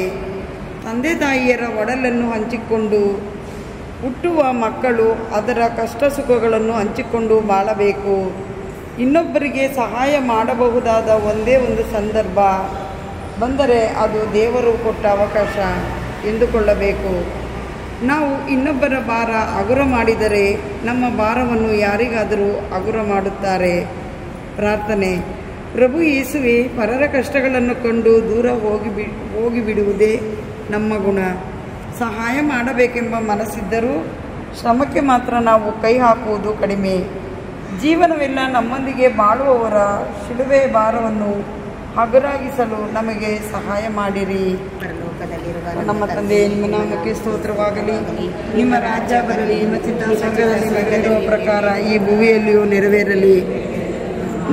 S3: ತಂದೆ ತಾಯಿಯರ ಒಡಲನ್ನು ಹಂಚಿಕೊಂಡು ಹುಟ್ಟುವ ಮಕ್ಕಳು ಅದರ ಕಷ್ಟ ಸುಖಗಳನ್ನು ಹಂಚಿಕೊಂಡು ಬಾಳಬೇಕು. ಇನ್ನೊಬ್ಬರಿಗೆ ಸಹಾಯ ಮಾಡಬಹುದಾದ ಒಂದೇ ಒಂದು ಸಂದರ್ಭ ಬಂದರೆ ಅದು ದೇವರು ಕೊಟ್ಟ ಅವಕಾಶ ಎಂದುಕೊಳ್ಳಬೇಕು. ನಾವು ಇನ್ನೊಬ್ಬರ ಭಾರ ಹಗುರ ಮಾಡಿದರೆ ನಮ್ಮ ಭಾರವನ್ನು ಯಾರಿಗಾದರೂ ಹಗುರ ಮಾಡುತ್ತಾರೆ. ಪ್ರಾರ್ಥನೆ: ಪ್ರಭು ಯೇಸುವೆ, ಪರರ ಕಷ್ಟಗಳನ್ನು ಕಂಡು ದೂರ ಹೋಗಿಬಿಡುವುದೇ ನಮ್ಮ ಗುಣ. ಸಹಾಯ ಮಾಡಬೇಕೆಂಬ ಮನಸ್ಸಿದ್ದರೂ ಶ್ರಮಕ್ಕೆ ಮಾತ್ರ ನಾವು ಕೈ ಹಾಕುವುದು ಕಡಿಮೆ. ಜೀವನವೆಲ್ಲ ನಮ್ಮೊಂದಿಗೆ ಬಾಳುವವರ ಶಿಲುಬೆ ಭಾರವನ್ನು ಹಗುರಾಗಿಸಲು ನಮಗೆ ಸಹಾಯ ಮಾಡಿರಿ. ನಮ್ಮ ತಂದೆ, ನಿಮ್ಮ ನಾಮಕ್ಕೆ ಸ್ತೋತ್ರವಾಗಲಿ. ನಿಮ್ಮ ರಾಜ್ಯ ಬರಲಿ. ನಿಮ್ಮ ಚಿತ್ತ ಸ್ವರ್ಗದಲ್ಲಿ ನೆರವೇರುವ ಪ್ರಕಾರ ಈ ಭೂಮಿಯಲ್ಲಿಯೂ ನೆರವೇರಲಿ.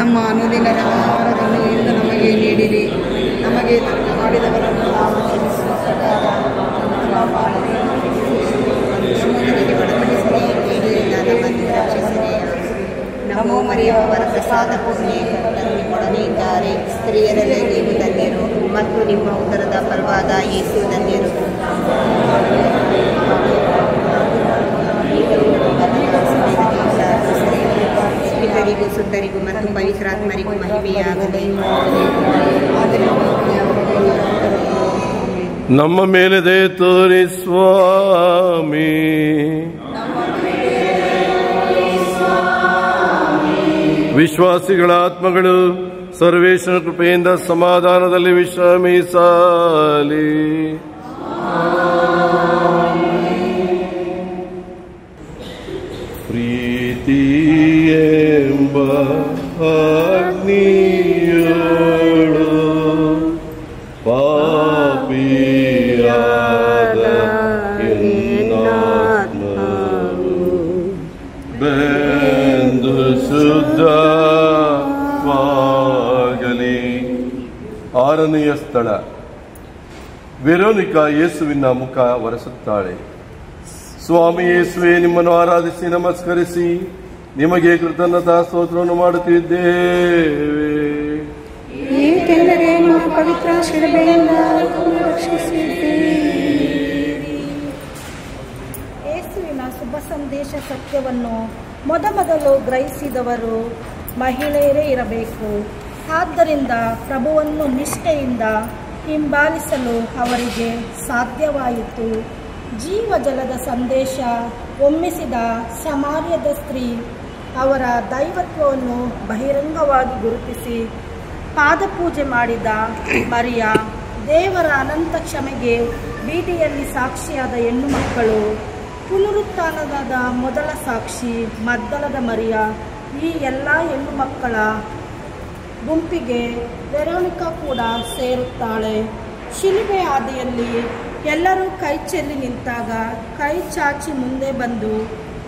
S3: ನಮ್ಮ ಅನುದಿನ ಆಹಾರವನ್ನು ಇಂದು ನಮಗೆ ನೀಡಿರಿ. ನಮಗೆ ತಪ್ಪು ಮಾಡಿದವರನ್ನು ನಾವು ಕ್ಷಮಿಸುವ ಪ್ರಕಾರ
S5: ನಮೋ ಮರಿಯವರ ಪ್ರಸಾದ ಪೂರ್ಣೆ ಇದ್ದಾರೆ. ಸ್ತ್ರೀಯರಲ್ಲಿ ನೀವು ಧನ್ಯರು ಮತ್ತು ನಿಮ್ಮ ಉದರದ ಫಲವಾದ ಯೇಸು ಧನ್ಯರು. ಪಿತರಿಗೂ ಸುತ್ತರಿಗೂ ಮತ್ತು ಪವಿತ್ರಾತ್ಮರಿಗೂ ಮಹಿಮೆಯಾಗಲಿ.
S1: ನಮ್ಮ ಮೇಲೆ ದಯೆ ತೋರಿ ಸ್ವಾಮಿ. ವಿಶ್ವಾಸಿಗಳ ಆತ್ಮಗಳು ಸರ್ವೇಶ್ವರ ಕೃಪೆಯಿಂದ ಸಮಾಧಾನದಲ್ಲಿ ವಿಶ್ರಮಿಸಲಿ. ಪ್ರೀತಿ ಎಂಬ ಅಗ್ನಿಯೋಳು ಪಾಪಿಯಾದ ಬೆಂದು ಶುದ್ಧವಾಗಲಿ. 6ನೆಯ ಸ್ಥಳ: ವೆರೋನಿಕಾ ಯೇಸುವಿನ ಮುಖ ಒರೆಸುತ್ತಾಳೆ. ಸ್ವಾಮಿ ಯೇಸುವೆ, ನಿಮ್ಮನ್ನು ಆರಾಧಿಸಿ ನಮಸ್ಕರಿಸಿ ನಿಮಗೆ ಕೃತಜ್ಞತಾ ಸ್ತೋತ್ರವನ್ನು ಮಾಡುತ್ತಿದ್ದೇವೆ.
S8: ಏಕೆಂದರೆ ನಿಮ್ಮ ಪವಿತ್ರ ಶಿಲುಬೆಯಿಂದ ರಕ್ಷಿಸಿದ್ದೀರಿ.
S9: ಯೇಸುವಿನ ಶುಭ ಸಂದೇಶ ಸತ್ಯವನ್ನು ಮೊದಲು ಗ್ರಹಿಸಿದವರು ಮಹಿಳೆಯರೇ ಇರಬೇಕು. ಆದ್ದರಿಂದ ಪ್ರಭುವನ್ನು ನಿಷ್ಠೆಯಿಂದ ಹಿಂಬಾಲಿಸಲು ಅವರಿಗೆ ಸಾಧ್ಯವಾಯಿತು. ಜೀವಜಲದ ಸಂದೇಶ ಒಮ್ಮಿಸಿದ ಸಮಾರ್ಯದ ಸ್ತ್ರೀ ಅವರ ದೈವತ್ವವನ್ನು ಬಹಿರಂಗವಾಗಿ ಗುರುತಿಸಿ ಪಾದಪೂಜೆ ಮಾಡಿದ ಮರಿಯ, ದೇವರ ಅನಂತ ಕ್ಷಮೆಗೆ ಬೀದಿಯಲ್ಲಿ ಸಾಕ್ಷಿಯಾದ ಹೆಣ್ಣು ಮಕ್ಕಳು, ಪುನರುತ್ಥಾನದ ಮೊದಲ ಸಾಕ್ಷಿ ಮಗ್ದಲದ ಮರಿಯ, ಈ ಎಲ್ಲ ಹೆಣ್ಣು ಮಕ್ಕಳ ಗುಂಪಿಗೆ ವೆರೋನಿಕಾ ಕೂಡ ಸೇರುತ್ತಾಳೆ. ಶಿಲುಬೆ ಹಾದಿಯಲ್ಲಿ ಎಲ್ಲರೂ ಕೈ ಚೆಲ್ಲಿ ನಿಂತಾಗ ಕೈ ಚಾಚಿ ಮುಂದೆ ಬಂದು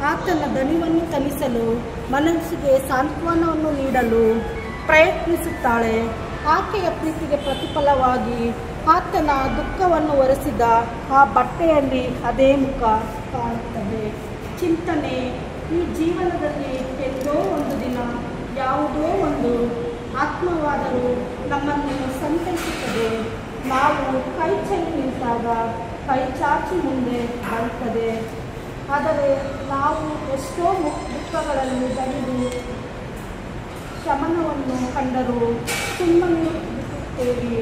S9: ಆತನ ದಣಿವನ್ನು ತಣಿಸಲು, ಮನಸ್ಸಿಗೆ ಸಾಂತ್ವನವನ್ನು ನೀಡಲು ಪ್ರಯತ್ನಿಸುತ್ತಾಳೆ. ಆಕೆಯ ಪ್ರೀತಿಗೆ ಪ್ರತಿಫಲವಾಗಿ ಆತನ ದುಃಖವನ್ನು ಒರೆಸಿದ ಆ ಬಟ್ಟೆಯಲ್ಲಿ ಅದೇ ಮುಖ ಕಾಣುತ್ತದೆ. ಚಿಂತನೆ: ಈ ಜೀವನದಲ್ಲಿ ಎಂದೋ ಒಂದು ದಿನ ಯಾವುದೋ ಒಂದು ಆತ್ಮವಾದರೂ ನಮ್ಮನ್ನು ಸಂತೈಸುತ್ತದೆ. ನಾವು ಕೈ ಚೆಲ್ಲಿ ನಿಂತಾಗ ಕೈ ಚಾಚಿ ಮುಂದೆ ಬರುತ್ತದೆ. ಆದರೆ ನಾವು ಎಷ್ಟೋ ದುಃಖಗಳನ್ನು ದಣಿದು ಶಮನವನ್ನು ಕಂಡರೂ ಸುಮ್ಮನೆ ಬಿಡುತ್ತೇವೆ.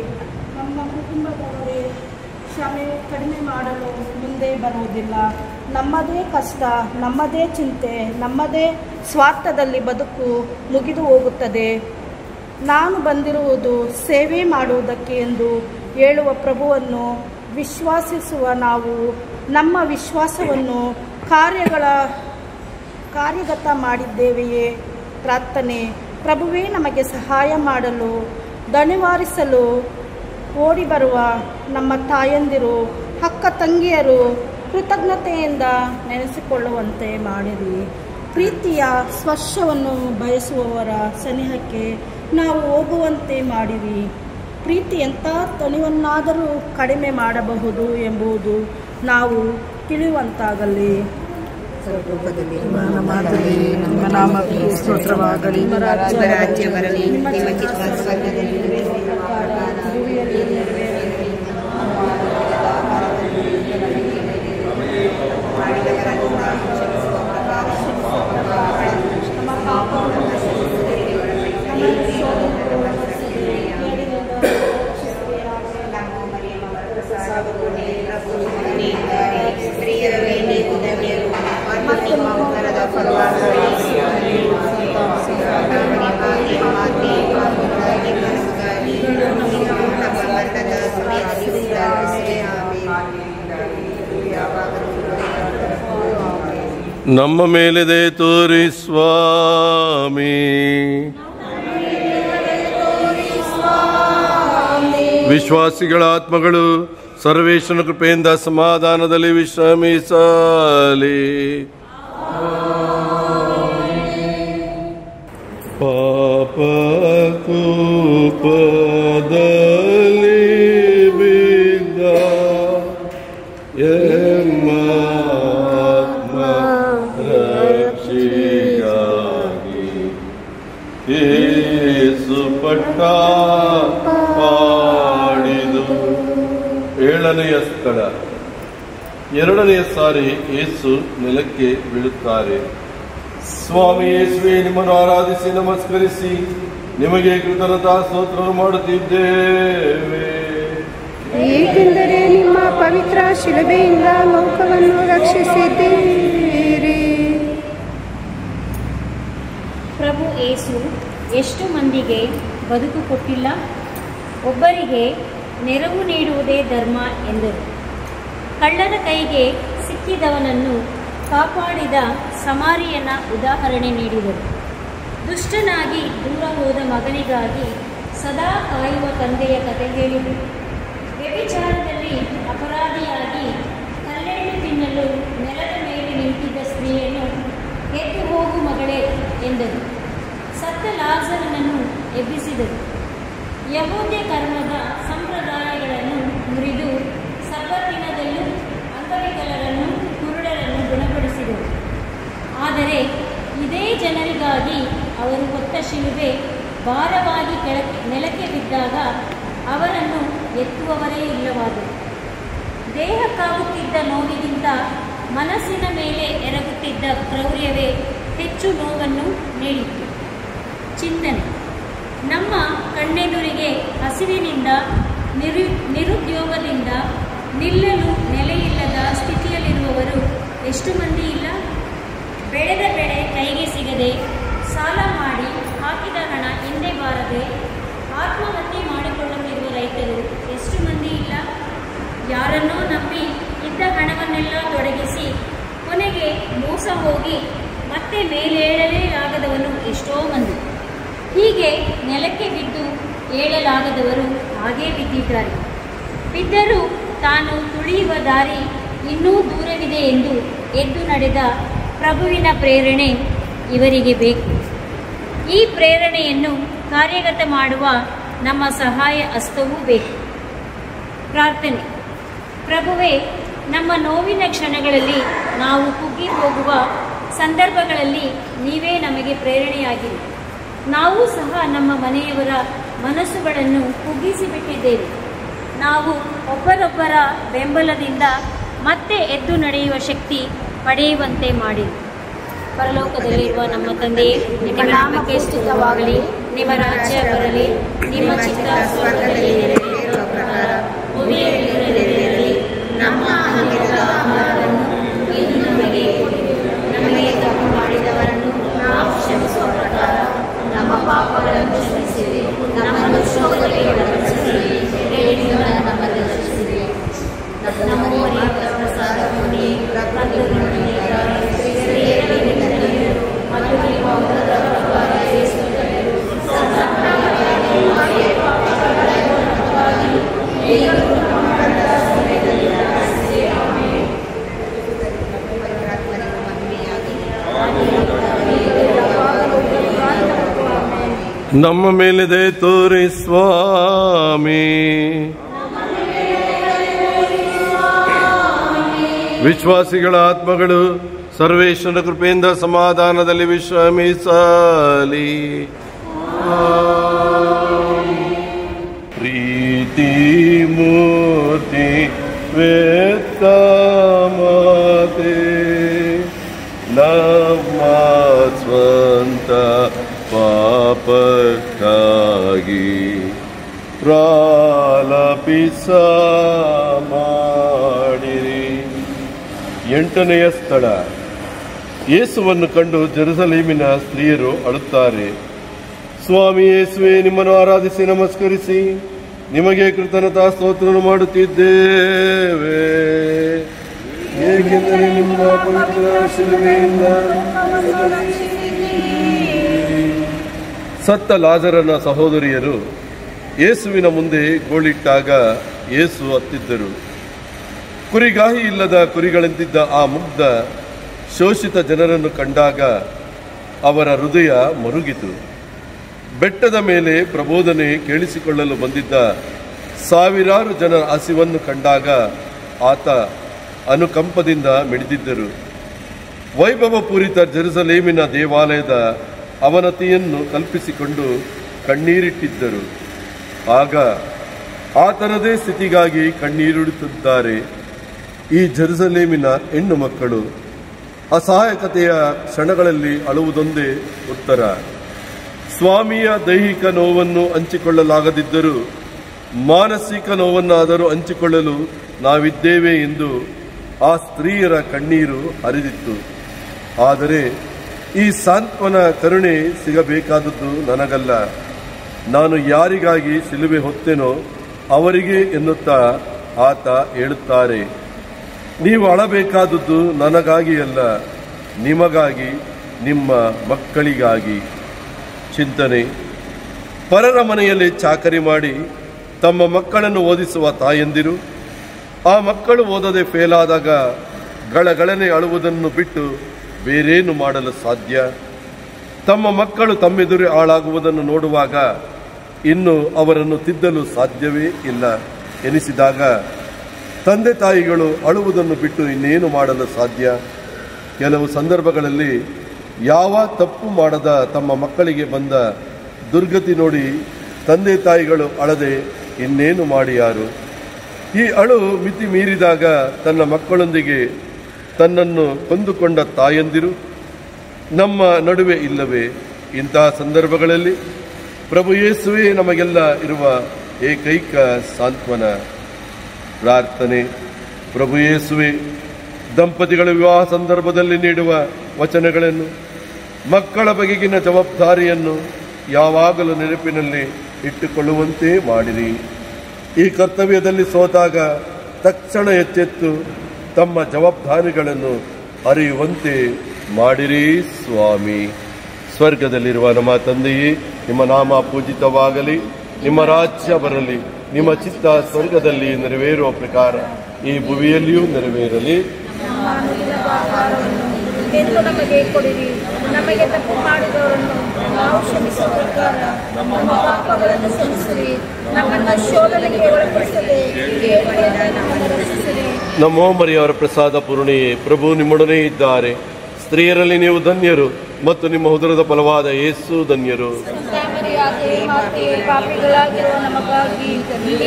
S9: ನಮ್ಮ ಕುಟುಂಬದವರೇ ಕ್ಷಮೆ ಕಡಿಮೆ ಮಾಡಲು ಮುಂದೆ ಬರುವುದಿಲ್ಲ. ನಮ್ಮದೇ ಕಷ್ಟ, ನಮ್ಮದೇ ಚಿಂತೆ, ನಮ್ಮದೇ ಸ್ವಾರ್ಥದಲ್ಲಿ ಬದುಕು ಮುಗಿದು ಹೋಗುತ್ತದೆ. ನಾನು ಬಂದಿರುವುದು ಸೇವೆ ಮಾಡುವುದಕ್ಕೆ ಎಂದು ಹೇಳುವ ಪ್ರಭುವನ್ನು ವಿಶ್ವಾಸಿಸುವ ನಾವು ನಮ್ಮ ವಿಶ್ವಾಸವನ್ನು ಕಾರ್ಯಗತ ಮಾಡಿದ್ದೇವೆಯೇ? ಪ್ರಾರ್ಥನೆ: ಪ್ರಭುವೇ ನಮಗೆ ಸಹಾಯ ಮಾಡಲು ದಣಿವಾರಿಸಲು ಓಡಿ ಬರುವ ನಮ್ಮ ತಾಯಂದಿರು ಅಕ್ಕ ತಂಗಿಯರು ಕೃತಜ್ಞತೆಯಿಂದ ನೆನೆಸಿಕೊಳ್ಳುವಂತೆ ಮಾಡಿರಿ. ಪ್ರೀತಿಯ ಸ್ಪರ್ಶವನ್ನು ಬಯಸುವವರ ಸನಿಹಕ್ಕೆ ನಾವು ಹೋಗುವಂತೆ ಮಾಡಿರಿ. ಪ್ರೀತಿ ಎಂಥ ತಣಿವನ್ನಾದರೂ ಕಡಿಮೆ ಮಾಡಬಹುದು ಎಂಬುದು ನಾವು ತಿಳಿಯುವಂತಾಗಲಿ.
S3: ನಿಮ್ಮ ನಾಮಕ್ಕೆ ಸ್ತೋತ್ರವಾಗಲಿ.
S5: ನಿಮ್ಮ ರಾಜ್ಯ ಬರಲಿ. ನಿಮ್ಮ ಚಿತ್ತ ಸ್ವರ್ಗದಲ್ಲಿ
S1: ನಮ್ಮ ಮೇಲೆ ದಯೆ ತೋರಿ ಸ್ವಾಮಿ. ವಿಶ್ವಾಸಿಗಳ ಆತ್ಮಗಳು ಸರ್ವೇಶ್ವರನ ಕೃಪೆಯಿಂದ ಸಮಾಧಾನದಲ್ಲಿ ವಿಶ್ರಮಿಸಲಿ. ಪಾಪಕೂಪದಲ್ಲಿ ಬಿದ್ದ ರಕ್ಷಿಗಾಗಿ ಯೇಸು ಪಟ್ಟ ಪಾಡಿದು. 7ನೆಯ ಸ್ಥಳ. 2ನೆಯ ಸಾರಿ ಯೇಸು ನೆಲಕ್ಕೆ ಬೀಳುತ್ತಾರೆ. ಸ್ವಾಮಿ ಯೇಸುವೆ, ನಿಮ್ಮನ್ನು ಆರಾಧಿಸಿ ನಮಸ್ಕರಿಸಿ ನಿಮಗೆ ಕೃತಜ್ಞತಾ ಸ್ತೋತ್ರ ಮಾಡುತ್ತಿದ್ದೇವೆ.
S8: ಏಕೆಂದರೆ ನಿಮ್ಮ ಪವಿತ್ರ ಶಿಲುಬೆಯಿಂದ ಲೋಕವನ್ನು ರಕ್ಷಿಸಿದ್ದೀರಿ.
S10: ಪ್ರಭು ಯೇಸು ಎಷ್ಟು ಮಂದಿಗೆ ಬದುಕು ಕೊಟ್ಟಿಲ್ಲ. ಒಬ್ಬರಿಗೆ ನೆರವು ನೀಡುವುದೇ ಧರ್ಮ ಎಂದರು. ಕಳ್ಳರ ಕೈಗೆ ಸಿಕ್ಕಿದವನನ್ನು ಕಾಪಾಡಿದ ಸಮಾರಿಯನ ಉದಾಹರಣೆ ನೀಡಿದರು. ದುಷ್ಟನಾಗಿ ದೂರ ಹೋದ ಮಗನಿಗಾಗಿ ಸದಾ ಕಾಯುವ ತಂದೆಯ ಕಥೆ ಹೇಳಿದರು. ವ್ಯಭಿಚಾರದಲ್ಲಿ ಅಪರಾಧಿಯಾಗಿ ಕಲ್ಲೆಣ್ಣು ತಿನ್ನಲು ನೆಲದ ಮೇಲೆ ನಿಂತಿದ್ದ ಸ್ತ್ರೀಯನ್ನು ಎದ್ದು ಹೋಗು ಮಗಳೇ ಎಂದರು. ಸತ್ತ ಲಾಜರನನ್ನು ಎಬ್ಬಿಸಿದರು. ಯಹೂದ್ಯ ಕರ್ಮದ ಸಂಪ್ರದಾಯಗಳನ್ನು ಮುರಿದು ಸಬ್ಬತ್ತಿನದಲ್ಲೂ ಅಂಗವಿಕಲರನ್ನು ಕುರುಡರನ್ನು ಗುಣಪಡಿಸಿದರು. ಆದರೆ ಇದೇ ಜನರಿಗಾಗಿ ಅವರು ಹೊತ್ತ ಶಿಲುಬೆ ಭಾರವಾಗಿ ನೆಲಕ್ಕೆ ಬಿದ್ದಾಗ ಅವರನ್ನು ಎತ್ತುವವರೇ ಇಲ್ಲವಾದರು. ದೇಹಕ್ಕಾಗುತ್ತಿದ್ದ ನೋವಿಗಿಂತ ಮನಸ್ಸಿನ ಮೇಲೆ ಎರಗುತ್ತಿದ್ದ ಕ್ರೌರ್ಯವೇ ಹೆಚ್ಚು ನೋವನ್ನು ನೀಡಿತು. ಚಿಂತನೆ. ನಮ್ಮ ಕಣ್ಣೆದುರಿಗೆ ಹಸಿವಿನಿಂದ ನಿರುದ್ಯೋಗದಿಂದ ನಿಲ್ಲಲು ನೆಲೆಯಿಲ್ಲದ ಸ್ಥಿತಿಯಲ್ಲಿರುವವರು ಎಷ್ಟು ಮಂದಿ ಇಲ್ಲ? ಬೆಳೆದ ಬೆಳೆ ಕೈಗೆ ಸಿಗದೆ, ಸಾಲ ಮಾಡಿ ಹಾಕಿದ ಹಣ ಹಿಂದೆ ಬಾರದೆ ಆತ್ಮಹತ್ಯೆ ಮಾಡಿಕೊಳ್ಳುತ್ತಿರುವ ರೈತರು ಎಷ್ಟು ಮಂದಿ ಇಲ್ಲ? ಯಾರನ್ನೋ ನಂಬಿ ಇದ್ದ ಹಣವನ್ನೆಲ್ಲ ತೊಡಗಿಸಿ ಕೊನೆಗೆ ಮೋಸ ಹೋಗಿ ಮತ್ತೆ ಮೇಲೇಳಲೇ ಆಗದವನು ಎಷ್ಟೋ ಮಂದಿ. ಹೀಗೆ ನೆಲಕ್ಕೆ ಬಿದ್ದು ಏಳಲಾಗದವರು ಹಾಗೇ ಬಿದ್ದಿದ್ದಾರೆ. ಬಿದ್ದರೂ ತಾನು ತುಳಿಯುವ ದಾರಿ ಇನ್ನೂ ದೂರವಿದೆ ಎಂದು ಎದ್ದು ನಡೆದ ಪ್ರಭುವಿನ ಪ್ರೇರಣೆ ಇವರಿಗೆ ಬೇಕು. ಈ ಪ್ರೇರಣೆಯನ್ನು ಕಾರ್ಯಗತ ಮಾಡುವ ನಮ್ಮ ಸಹಾಯ ಹಸ್ತವೂ ಬೇಕು. ಪ್ರಾರ್ಥನೆ. ಪ್ರಭುವೇ, ನಮ್ಮ ನೋವಿನ ಕ್ಷಣಗಳಲ್ಲಿ ನಾವು ಕುಗ್ಗಿ ಹೋಗುವ ಸಂದರ್ಭಗಳಲ್ಲಿ ನೀವೇ ನಮಗೆ ಪ್ರೇರಣೆಯಾಗಿರಿ. ನಾವು ಸಹ ನಮ್ಮ ಮನೆಯವರ ಮನಸ್ಸುಗಳನ್ನು ಕುಗ್ಗಿಸಿಬಿಟ್ಟಿದ್ದೇವೆ. ನಾವು ಒಬ್ಬರೊಬ್ಬರ ಬೆಂಬಲದಿಂದ ಮತ್ತೆ ಎದ್ದು ನಡೆಯುವ ಶಕ್ತಿ ಪಡೆಯುವಂತೆ ಮಾಡಿರಿ. ಪರಲೋಕದಲ್ಲಿರುವ ನಮ್ಮ ತಂದೆಯೇ, ನಿಮ್ಮ ನಾಮಕ್ಕೆ ಸ್ತುತಿಯಾಗಲಿ. ನಿಮ್ಮ ರಾಜ್ಯ ಬರಲಿ. ನಿಮ್ಮ ಚಿತ್ತ ಸ್ವರ್ಗದಲ್ಲಿ ನೆರವೇರುವ ಪ್ರಕಾರ ಭೂಮಿಯಲ್ಲಿ ನೆರವೇರಲಿ. ನಮ್ಮ ಅನುದಿನದ ಆಹಾರವನ್ನು ಇಂದು ನಮಗೆ ಕೊಡಿರಿ. ನಮಗೆ ತಪ್ಪು ಮಾಡಿದವರನ್ನು ನಾವು ಕ್ಷಮಿಸುವ ಪ್ರಕಾರ ನಮ್ಮ ಪಾಪಗಳನ್ನು ಕ್ಷಮಿಸಿರಿ. ನಮ್ಮನ್ನು ಶೋಧನೆಗೆ ಒಳಪಡಿಸಿರಿ, ಕೇಡಿನಿಂದ ನಮ್ಮನ್ನು ರಕ್ಷಿಸಿರಿ. ನಮ್ಮ ಪ್ರಸಾದವನ್ನು ಮತ್ತು ನಿಮ್ಮ
S1: ನಮ್ಮ ಮೇಲಿದೆ ತೋರಿ ಸ್ವಾಮಿ. ವಿಶ್ವಾಸಿಗಳ ಆತ್ಮಗಳು ಸರ್ವೇಶ್ವರನ ಕೃಪೆಯಿಂದ ಸಮಾಧಾನದಲ್ಲಿ ವಿಶ್ರಮಿಸಲಿ. ಪ್ರೀತಿ ಮೂರ್ತಿ ವೇತ್ತಮತೆ ನಮ್ಮ ಸ್ವಂತ ಪಾಪಕ್ಕಾಗಿ ಪ್ರಾಲಪಿಸ ಮಾಡಿರಿ. 8ನೆಯ ಸ್ಥಳ. ಯೇಸುವನ್ನು ಕಂಡು ಜೆರುಸಲೇಮಿನ ಸ್ತ್ರೀಯರು ಅಳುತ್ತಾರೆ. ಸ್ವಾಮಿ ಯೇಸುವೆ, ನಿಮ್ಮನ್ನು ಆರಾಧಿಸಿ ನಮಸ್ಕರಿಸಿ ನಿಮಗೆ ಕೃತಜ್ಞತಾ ಸ್ತೋತ್ರವನ್ನು ಮಾಡುತ್ತಿದ್ದೇವೆ, ಏಕೆಂದರೆ ನಿಮ್ಮ ಪವಿತ್ರ ಶಿಲುಬೆಯಿಂದ ಸತ್ತ ಲಾಜರನ ಸಹೋದರಿಯರು ಯೇಸುವಿನ ಮುಂದೆ ಗೋಳಿಟ್ಟಾಗ ಯೇಸು ಅತ್ತಿದ್ದರು. ಕುರಿಗಾಹಿ ಇಲ್ಲದ ಕುರಿಗಳಂತಿದ್ದ ಆ ಮುಗ್ಧ ಶೋಷಿತ ಜನರನ್ನು ಕಂಡಾಗ ಅವರ ಹೃದಯ ಮರುಗಿತು. ಬೆಟ್ಟದ ಮೇಲೆ ಪ್ರಬೋಧನೆ ಕೇಳಿಸಿಕೊಳ್ಳಲು ಬಂದಿದ್ದ ಸಾವಿರಾರು ಜನರ ಹಸಿವನ್ನು ಕಂಡಾಗ ಆತ ಅನುಕಂಪದಿಂದ ಮಿಡಿದಿದ್ದರು. ವೈಭವಪೂರಿತ ಜೆರುಸಲೇಮಿನ ದೇವಾಲಯದ ಅವನತಿಯನ್ನು ಕಲ್ಪಿಸಿಕೊಂಡು ಕಣ್ಣೀರಿಟ್ಟಿದ್ದರು. ಆಗ ಆತನದೇ ಸ್ಥಿತಿಗಾಗಿ ಕಣ್ಣೀರಿಡುತ್ತಿದ್ದಾರೆ ಈ ಜೆರುಸಲೇಮಿನ ಹೆಣ್ಣು ಮಕ್ಕಳು. ಅಸಹಾಯಕತೆಯ ಕ್ಷಣಗಳಲ್ಲಿ ಅಳುವುದೊಂದೇ ಉತ್ತರ. ಸ್ವಾಮಿಯ ದೈಹಿಕ ನೋವನ್ನು ಹಂಚಿಕೊಳ್ಳಲಾಗದಿದ್ದರೂ ಮಾನಸಿಕ ನೋವನ್ನಾದರೂ ಹಂಚಿಕೊಳ್ಳಲು ನಾವಿದ್ದೇವೆ ಎಂದು ಆ ಸ್ತ್ರೀಯರ ಕಣ್ಣೀರು ಹರಿದಿತ್ತು. ಆದರೆ ಈ ಸಾಂತ್ವನ ಕರುಣೆ ಸಿಗಬೇಕಾದದ್ದು ನನಗಲ್ಲ, ನಾನು ಯಾರಿಗಾಗಿ ಶಿಲುಬೆ ಹೊತ್ತೆನೋ ಅವರಿಗೆ ಎನ್ನುತ್ತಾ ಆತ ಹೇಳುತ್ತಾರೆ. ನೀವು ಅಳಬೇಕಾದದ್ದು ನನಗಾಗಿ ಅಲ್ಲ, ನಿಮಗಾಗಿ, ನಿಮ್ಮ ಮಕ್ಕಳಿಗಾಗಿ. ಚಿಂತನೆ. ಪರರ ಮನೆಯಲ್ಲಿ ಚಾಕರಿ ಮಾಡಿ ತಮ್ಮ ಮಕ್ಕಳನ್ನು ಓದಿಸುವ ತಾಯಂದಿರು ಆ ಮಕ್ಕಳು ಓದದೆ ಫೇಲಾದಾಗ ಗಳಗಳನೆ ಅಳುವುದನ್ನು ಬಿಟ್ಟು ಬೇರೇನು ಮಾಡಲು ಸಾಧ್ಯ? ತಮ್ಮ ಮಕ್ಕಳು ತಮ್ಮೆದುರೇ ಹಾಳಾಗುವುದನ್ನು ನೋಡುವಾಗ ಇನ್ನು ಅವರನ್ನು ತಿದ್ದಲು ಸಾಧ್ಯವೇ ಇಲ್ಲ ಎನಿಸಿದಾಗ ತಂದೆ ತಾಯಿಗಳು ಅಳುವುದನ್ನು ಬಿಟ್ಟು ಇನ್ನೇನು ಮಾಡಲು ಸಾಧ್ಯ? ಕೆಲವು ಸಂದರ್ಭಗಳಲ್ಲಿ ಯಾವ ತಪ್ಪು ಮಾಡದ ತಮ್ಮ ಮಕ್ಕಳಿಗೆ ಬಂದ ದುರ್ಗತಿ ನೋಡಿ ತಂದೆ ತಾಯಿಗಳು ಅಳದೆ ಇನ್ನೇನು ಮಾಡಿಯಾರು? ಈ ಅಳು ಮಿತಿ ಮೀರಿದಾಗ ತನ್ನ ಮಕ್ಕಳೊಂದಿಗೆ ತನ್ನನ್ನು ಕೊಂದುಕೊಂಡ ತಾಯಂದಿರು ನಮ್ಮ ನಡುವೆ ಇಲ್ಲವೇ? ಇಂತಹ ಸಂದರ್ಭಗಳಲ್ಲಿ ಪ್ರಭು ಯೇಸುವೇ ನಮಗೆಲ್ಲ ಇರುವ ಏಕೈಕ ಸಾಂತ್ವನ. ಪ್ರಾರ್ಥನೆ. ಪ್ರಭು ಯೇಸುವೇ, ದಂಪತಿಗಳ ವಿವಾಹ ಸಂದರ್ಭದಲ್ಲಿ ನೀಡುವ ವಚನಗಳನ್ನು, ಮಕ್ಕಳ ಬಗೆಗಿನ ಜವಾಬ್ದಾರಿಯನ್ನು ಯಾವಾಗಲೂ ನೆನಪಿನಲ್ಲಿ ಇಟ್ಟುಕೊಳ್ಳುವಂತೆ ಮಾಡಿರಿ. ಈ ಕರ್ತವ್ಯದಲ್ಲಿ ಸೋತಾಗ ತಕ್ಷಣ ಎಚ್ಚೆತ್ತು ತಮ್ಮ ಜವಾಬ್ದಾರಿಗಳನ್ನು ಅರಿಯುವಂತೆ ಮಾಡಿರಿ ಸ್ವಾಮಿ. ಸ್ವರ್ಗದಲ್ಲಿರುವ ನಮ್ಮ ತಂದೆಯೇ, ನಿಮ್ಮ ನಾಮ ಪೂಜಿತವಾಗಲಿ, ನಿಮ್ಮ ರಾಜ್ಯ ಬರಲಿ, ನಿಮ್ಮ ಚಿತ್ತ ಸ್ವರ್ಗದಲ್ಲಿ ನೆರವೇರುವ ಪ್ರಕಾರ ಈ ಭುವಿಯಲ್ಲಿಯೂ ನೆರವೇರಲಿ.
S9: ಎಂದು ನಮಗೆ ಕೊಡಿರಿ, ನಮಗೆ ತಪ್ಪು ಮಾಡಿದವರನ್ನು ನಾವು ಕ್ಷಮಿಸುವ ಪ್ರಕಾರ ನಮ್ಮ ಪಾಪಗಳನ್ನು ಕ್ಷಮಿಸಿರಿ, ನಮ್ಮನ್ನು ಶೋಧನೆಗೆ ಒಳಪಡಿಸದೆ ಕೇಡಿನಿಂದ ನಮ್ಮನ್ನು ರಕ್ಷಿಸಿರಿ.
S1: ನಮೋ ಮರಿಯವರ ಪ್ರಸಾದ ಪೂರ್ಣಿಯೇ, ಪ್ರಭು ನಿಮ್ಮೊಡನೆ ಇದ್ದಾರೆ. ಸ್ತ್ರೀಯರಲ್ಲಿ ನೀವು ಧನ್ಯರು ಮತ್ತು ನಿಮ್ಮ ಉದರದ ಫಲವಾದ ಯೇಸು ಧನ್ಯರು.
S9: ಪಾಪಿಗಳಾಗಿರುವ ನಮಗಾಗಿ